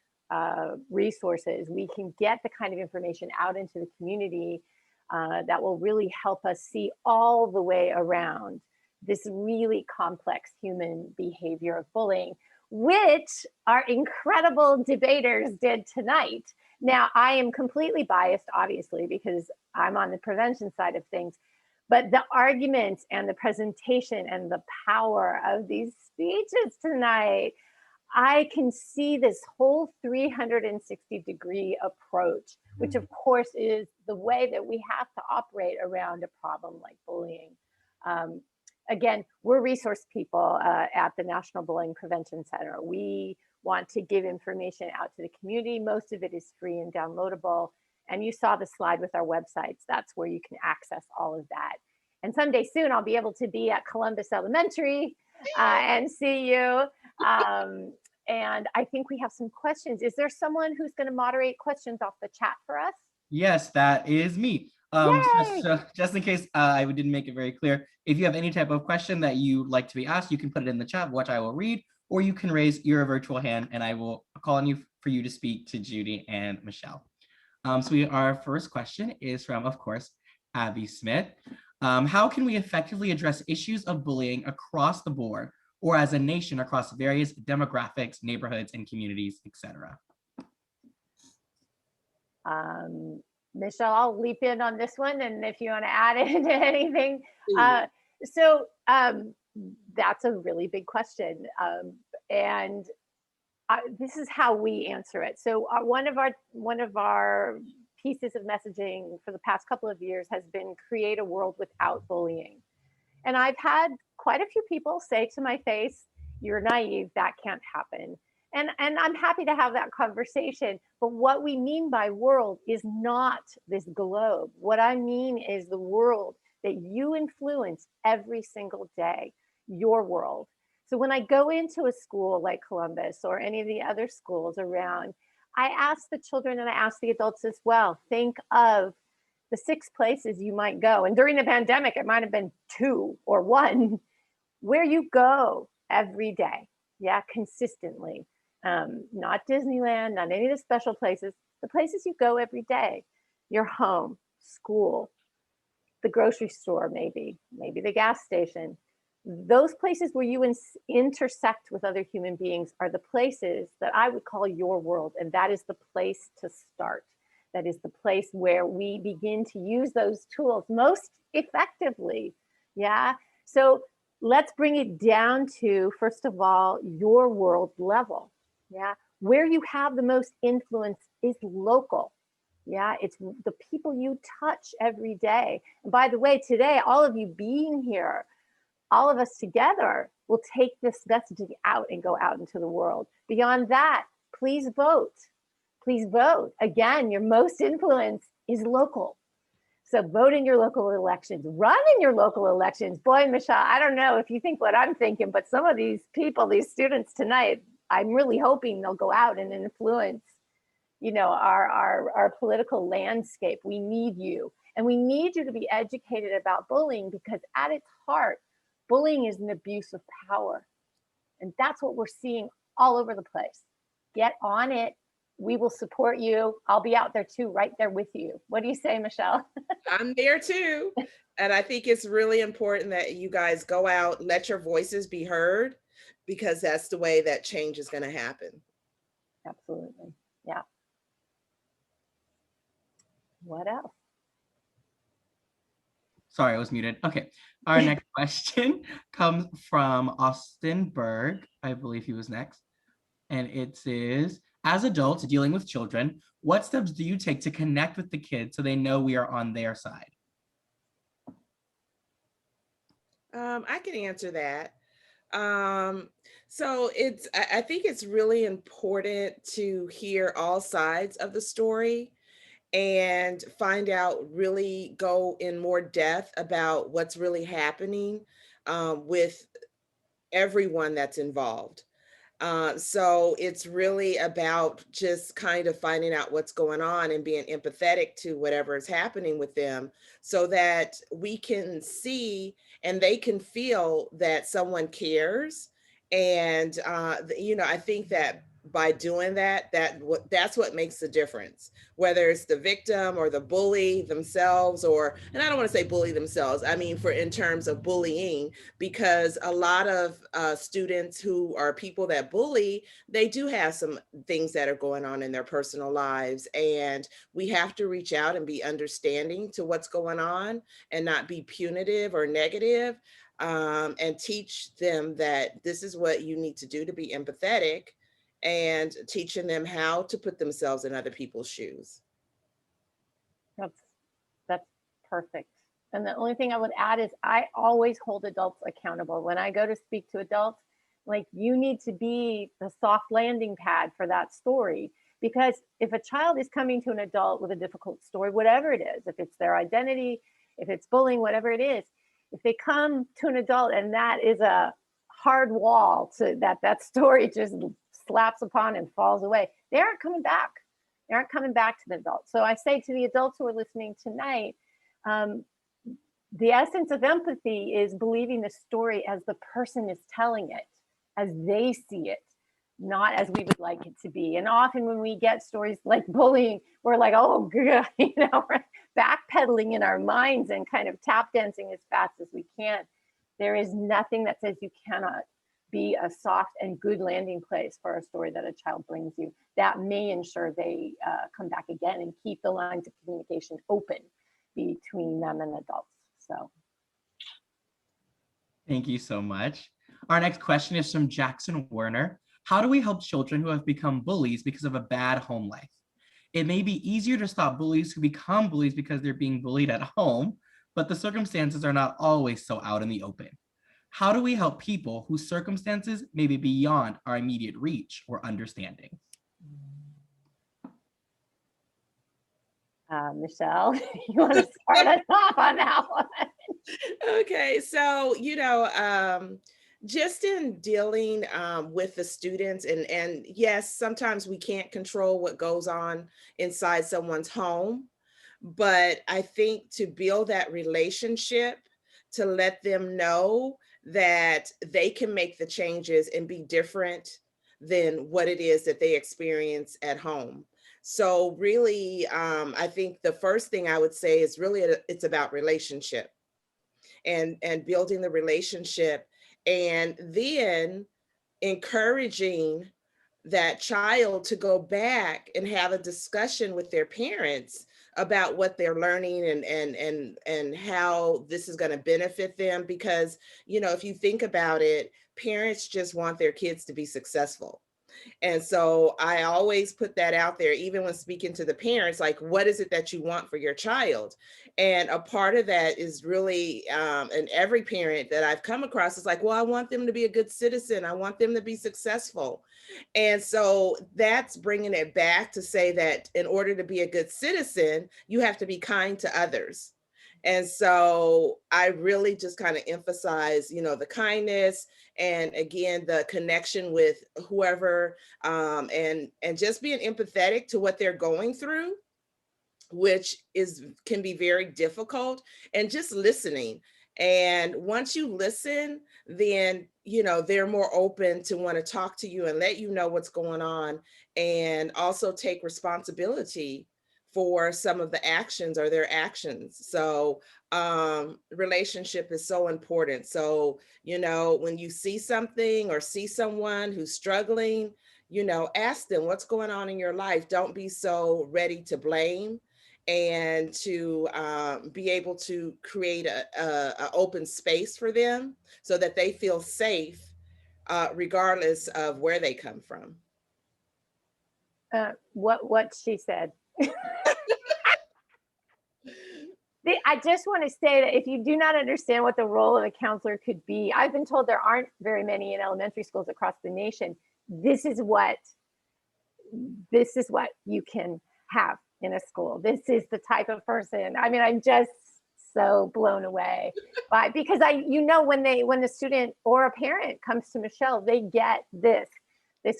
Speaker 12: resources, we can get the kind of information out into the community that will really help us see all the way around this really complex human behavior of bullying, which our incredible debaters did tonight. Now, I am completely biased, obviously, because I'm on the prevention side of things, but the arguments and the presentation and the power of these speeches tonight, I can see this whole 360-degree approach, which of course is the way that we have to operate around a problem like bullying. Again, we're resource people at the National Bullying Prevention Center. We want to give information out to the community. Most of it is free and downloadable. And you saw the slide with our websites. That's where you can access all of that. And someday soon, I'll be able to be at Columbus Elementary and see you. And I think we have some questions. Is there someone who's going to moderate questions off the chat for us?
Speaker 3: Yes, that is me. Just in case I didn't make it very clear, if you have any type of question that you'd like to be asked, you can put it in the chat, which I will read, or you can raise your virtual hand and I will call on you for you to speak to Judy and Michelle. Our first question is from, of course, Abby Smith. How can we effectively address issues of bullying across the board or as a nation across various demographics, neighborhoods, and communities, etc.?
Speaker 12: Michelle, I'll leap in on this one, and if you want to add into anything. That's a really big question, and this is how we answer it. So one of our pieces of messaging for the past couple of years has been create a world without bullying. And I've had quite a few people say to my face, "You're naive, that can't happen." And I'm happy to have that conversation. But what we mean by world is not this globe. What I mean is the world that you influence every single day, your world. So when I go into a school like Columbus or any of the other schools around, I ask the children and I ask the adults as well, think of the 6 places you might go. And during the pandemic, it might have been 2 or 1, where you go every day, consistently. Not Disneyland, not any of the special places, the places you go every day, your home, school, the grocery store, maybe the gas station. Those places where you intersect with other human beings are the places that I would call your world. And that is the place to start. That is the place where we begin to use those tools most effectively. So let's bring it down to, first of all, your world level. Where you have the most influence is local. It's the people you touch every day. And by the way, today, all of you being here, all of us together will take this messaging out and go out into the world. Beyond that, please vote. Please vote. Again, your most influence is local. So vote in your local elections, run in your local elections. Boy, Michelle, I don't know if you think what I'm thinking, but some of these people, these students tonight, I'm really hoping they'll go out and influence, you know, our political landscape. We need you. And we need you to be educated about bullying, because at its heart, bullying is an abuse of power. And that's what we're seeing all over the place. Get on it. We will support you. I'll be out there too, right there with you. What do you say, Michelle?
Speaker 13: I'm there too. And I think it's really important that you guys go out, let your voices be heard, because that's the way that change is going to happen.
Speaker 12: Absolutely. Yeah. What else?
Speaker 3: Sorry, I was muted. Okay. Our next question comes from Austin Berg. I believe he was next. And it says, as adults dealing with children, what steps do you take to connect with the kids so they know we are on their side?
Speaker 13: I can answer that. So I think it's really important to hear all sides of the story and find out, really go in more depth about what's really happening with everyone that's involved. So it's really about just kind of finding out what's going on and being empathetic to whatever is happening with them, so that we can see and they can feel that someone cares. And you know, I think that by doing that, that's what makes the difference, whether it's the victim or the bully themselves, or, and I don't want to say bully themselves, I mean for in terms of bullying, because a lot of students who are people that bully, they do have some things that are going on in their personal lives, and we have to reach out and be understanding to what's going on and not be punitive or negative, and teach them that this is what you need to do to be empathetic, and teaching them how to put themselves in other people's shoes.
Speaker 12: That's perfect. And the only thing I would add is I always hold adults accountable. When I go to speak to adults, like, you need to be the soft landing pad for that story. Because if a child is coming to an adult with a difficult story, whatever it is, if it's their identity, if it's bullying, whatever it is, if they come to an adult and that is a hard wall to that story just slaps upon and falls away, they aren't coming back. They aren't coming back to the adults. So I say to the adults who are listening tonight, the essence of empathy is believing the story as the person is telling it, as they see it, not as we would like it to be. And often when we get stories like bullying, we're like, oh, God, you know, we're backpedaling in our minds and kind of tap dancing as fast as we can. There is nothing that says you cannot be a soft and good landing place for a story that a child brings you. That may ensure they come back again and keep the lines of communication open between them and adults. So.
Speaker 3: Thank you so much. Our next question is from Jackson Werner. How do we help children who have become bullies because of a bad home life? It may be easier to stop bullies who become bullies because they're being bullied at home, but the circumstances are not always so out in the open. How do we help people whose circumstances may be beyond our immediate reach or understanding?
Speaker 12: Michelle, you want to start us off on that one?
Speaker 13: Okay, so, you know, just in dealing with the students, and yes, sometimes we can't control what goes on inside someone's home, but I think to build that relationship, to let them know that they can make the changes and be different than what it is that they experience at home. So really, I think the first thing I would say is really it's about relationship, and building the relationship, and then encouraging that child to go back and have a discussion with their parents about what they're learning, and how this is going to benefit them. Because, you know, if you think about it, parents just want their kids to be successful. And so I always put that out there, even when speaking to the parents, like, what is it that you want for your child? And a part of that is really, and every parent that I've come across is like, well, I want them to be a good citizen. I want them to be successful. And so that's bringing it back to say that in order to be a good citizen, you have to be kind to others. And so I really just kind of emphasize, you know, the kindness, and again, the connection with whoever, and just being empathetic to what they're going through, which can be very difficult, and just listening. And once you listen, then, you know, they're more open to want to talk to you and let you know what's going on, and also take responsibility for some of the actions or their actions. So relationship is so important. So, you know, when you see something or see someone who's struggling, you know, ask them what's going on in your life. Don't be so ready to blame, and to be able to create a open space for them so that they feel safe, regardless of where they come from.
Speaker 12: What she said. I just want to say that if you do not understand what the role of a counselor could be, I've been told there aren't very many in elementary schools across the nation. This is what you can have in a school. This is the type of person. I mean, I'm just so blown away by, because you know, when the student or a parent comes to Michelle, they get this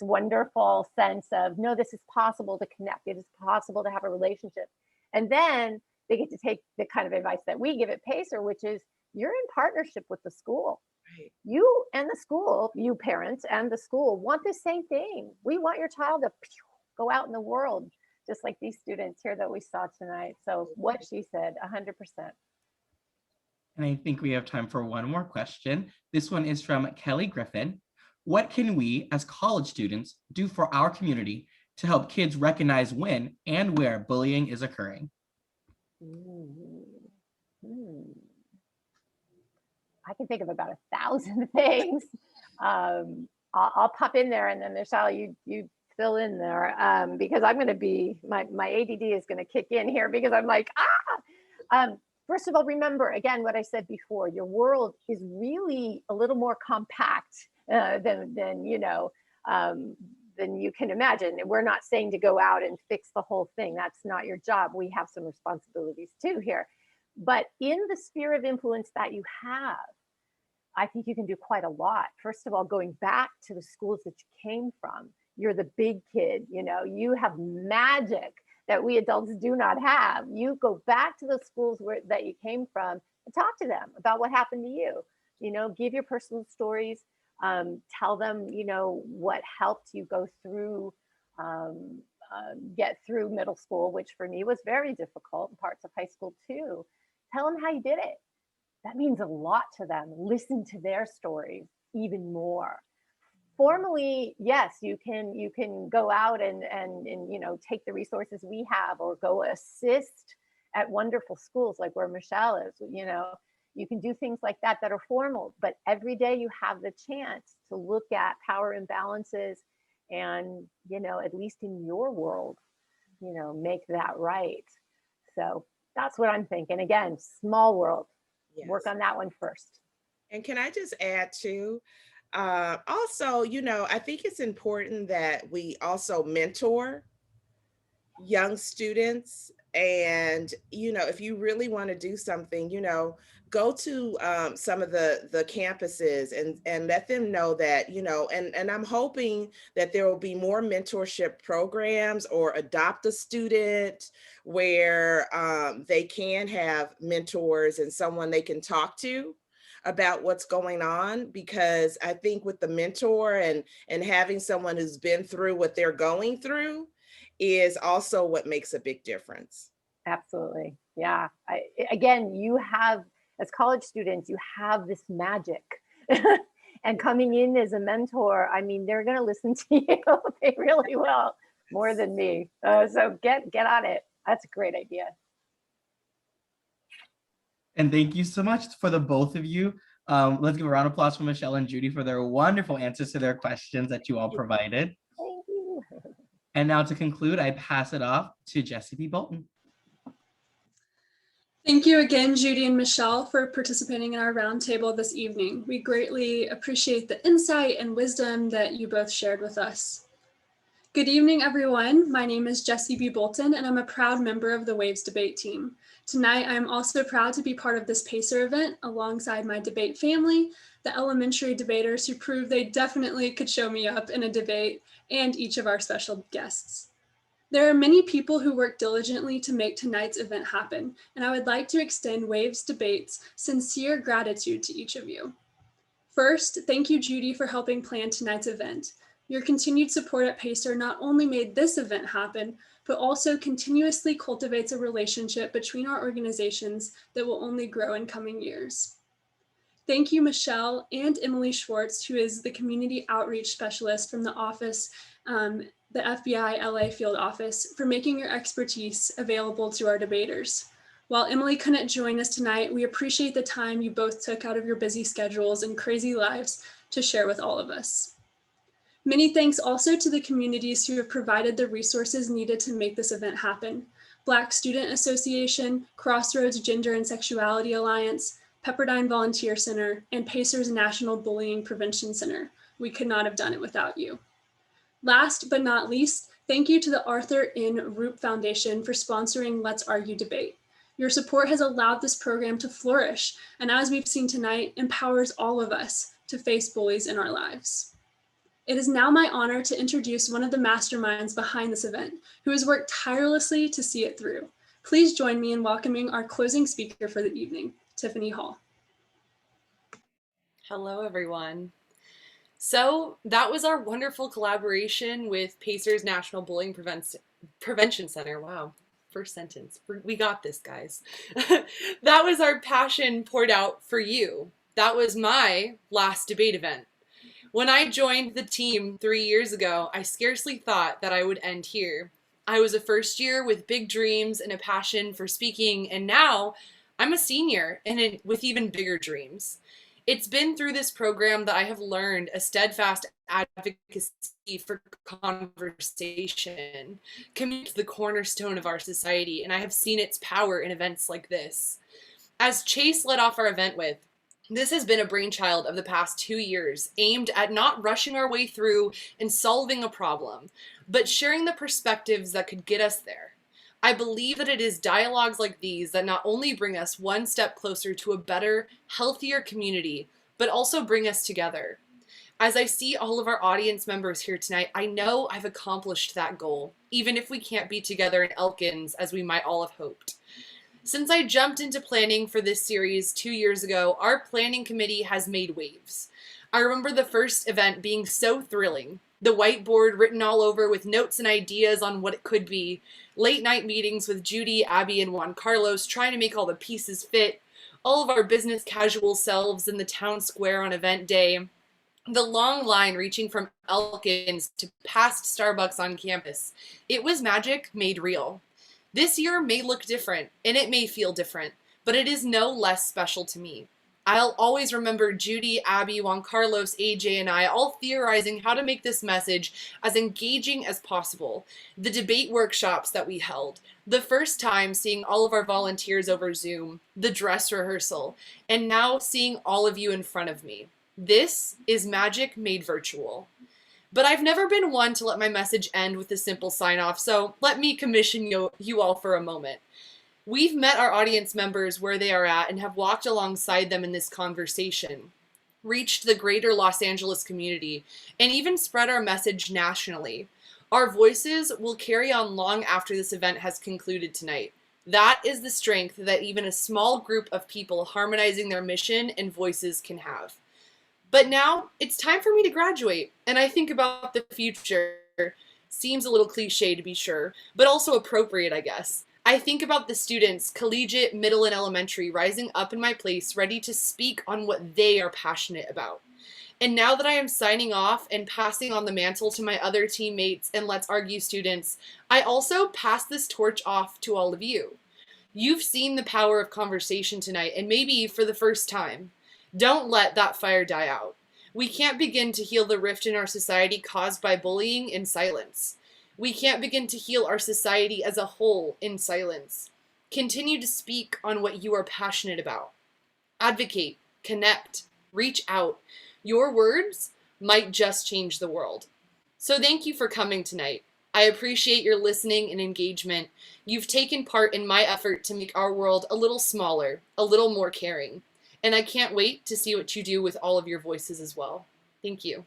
Speaker 12: wonderful sense of, no, this is possible to connect. It is possible to have a relationship. And then they get to take the kind of advice that we give at PACER, which is, you're in partnership with the school. Right. You and the school, you parents and the school, want the same thing. We want your child to go out in the world, just like these students here that we saw tonight. So what she said, 100%.
Speaker 3: And I think we have time for one more question. This one is from Kelly Griffin. What can we as college students do for our community to help kids recognize when and where bullying is occurring?
Speaker 12: I can think of about 1,000 things. I'll pop in there, and then Michelle, you fill in there, because I'm going to be, my ADD is going to kick in here, because I'm like, first of all, remember again what I said before. Your world is really a little more compact than you know, than you can imagine. And we're not saying to go out and fix the whole thing. That's not your job. We have some responsibilities too here. But in the sphere of influence that you have, I think you can do quite a lot. First of all, going back to the schools that you came from, you're the big kid, you know, you have magic that we adults do not have. You go back to the schools that you came from and talk to them about what happened to you. You know, give your personal stories, tell them, you know, what helped you go through, get through middle school, which for me was very difficult, and parts of high school too. Tell them how you did it. That means a lot to them. Listen to their stories even more. Formally, yes, you can go out and you know, take the resources we have, or go assist at wonderful schools like where Michelle is. You know, you can do things like that that are formal, but every day you have the chance to look at power imbalances and, you know, at least in your world, you know, make that right. So that's what I'm thinking. Again, small world. Yes. Work on that one first.
Speaker 13: And can I just add too, also, you know, I think it's important that we also mentor young students. And, you know, if you really want to do something, you know, go to some of the campuses and let them know that, you know, and I'm hoping that there will be more mentorship programs, or adopt a student, where they can have mentors and someone they can talk to about what's going on. Because I think with the mentor and having someone who's been through what they're going through is also what makes a big difference.
Speaker 12: Absolutely. Yeah. Again, you have, as college students, you have this magic. And coming in as a mentor, I mean, they're going to listen to you. They really will, more than me. So get on it. That's a great idea.
Speaker 3: And thank you so much for the both of you. Let's give a round of applause for Michelle and Judy for their wonderful answers to their questions that you all provided. And now to conclude, I pass it off to Jessie B. Bolton.
Speaker 14: Thank you again, Judy and Michelle, for participating in our roundtable this evening. We greatly appreciate the insight and wisdom that you both shared with us. Good evening, everyone. My name is Jessie B. Bolton, and I'm a proud member of the Waves debate team. Tonight, I'm also proud to be part of this PACER event alongside my debate family, the elementary debaters who proved they definitely could show me up in a debate, and each of our special guests. There are many people who work diligently to make tonight's event happen, and I would like to extend Waves Debate's sincere gratitude to each of you. First, thank you, Judy, for helping plan tonight's event. Your continued support at PACER not only made this event happen, but also continuously cultivates a relationship between our organizations that will only grow in coming years. Thank you, Michelle and Emily Schwartz, who is the Community Outreach Specialist from the office, the FBI LA field office, for making your expertise available to our debaters. While Emily couldn't join us tonight, we appreciate the time you both took out of your busy schedules and crazy lives to share with all of us. Many thanks also to the communities who have provided the resources needed to make this event happen. Black Student Association, Crossroads Gender and Sexuality Alliance, Pepperdine Volunteer Center, and PACER's National Bullying Prevention Center. We could not have done it without you. Last but not least, thank you to the Arthur N. Roop Foundation for sponsoring Let's Argue Debate. Your support has allowed this program to flourish, and as we've seen tonight, empowers all of us to face bullies in our lives. It is now my honor to introduce one of the masterminds behind this event, who has worked tirelessly to see it through. Please join me in welcoming our closing speaker for the evening, Tiffany Hall.
Speaker 11: Hello, everyone. So that was our wonderful collaboration with PACER's National Bullying Prevention Center. Wow, first sentence. We got this, guys. That was our passion poured out for you. That was my last debate event. When I joined the team 3 years ago, I scarcely thought that I would end here. I was a first year with big dreams and a passion for speaking, and now I'm a senior and with even bigger dreams. It's been through this program that I have learned a steadfast advocacy for conversation. Community is the cornerstone of our society, and I have seen its power in events like this. As Chase led off our event with, this has been a brainchild of the past 2 years, aimed at not rushing our way through and solving a problem, but sharing the perspectives that could get us there. I believe that it is dialogues like these that not only bring us one step closer to a better, healthier community, but also bring us together. As I see all of our audience members here tonight, I know I've accomplished that goal, even if we can't be together in Elkins as we might all have hoped. Since I jumped into planning for this series 2 years ago, our planning committee has made waves. I remember the first event being so thrilling. The whiteboard written all over with notes and ideas on what it could be. Late night meetings with Judy, Abby, and Juan Carlos trying to make all the pieces fit. All of our business casual selves in the town square on event day. The long line reaching from Elkins to past Starbucks on campus. It was magic made real. This year may look different, and it may feel different, but it is no less special to me. I'll always remember Judy, Abby, Juan Carlos, AJ, and I all theorizing how to make this message as engaging as possible. The debate workshops that we held, the first time seeing all of our volunteers over Zoom, the dress rehearsal, and now seeing all of you in front of me. This is magic made virtual. But I've never been one to let my message end with a simple sign-off, so let me commission you all for a moment. We've met our audience members where they are at and have walked alongside them in this conversation, reached the greater Los Angeles community, and even spread our message nationally. Our voices will carry on long after this event has concluded tonight. That is the strength that even a small group of people harmonizing their mission and voices can have. But now it's time for me to graduate, and I think about the future. Seems a little cliche to be sure, but also appropriate, I guess. I think about the students, collegiate, middle, and elementary, rising up in my place, ready to speak on what they are passionate about. And now that I am signing off and passing on the mantle to my other teammates and Let's Argue students, I also pass this torch off to all of you. You've seen the power of conversation tonight, and maybe for the first time. Don't let that fire die out. We can't begin to heal the rift in our society caused by bullying in silence. We can't begin to heal our society as a whole in silence. Continue to speak on what you are passionate about. Advocate, connect, reach out. Your words might just change the world. So thank you for coming tonight. I appreciate your listening and engagement. You've taken part in my effort to make our world a little smaller, a little more caring. And I can't wait to see what you do with all of your voices as well. Thank you.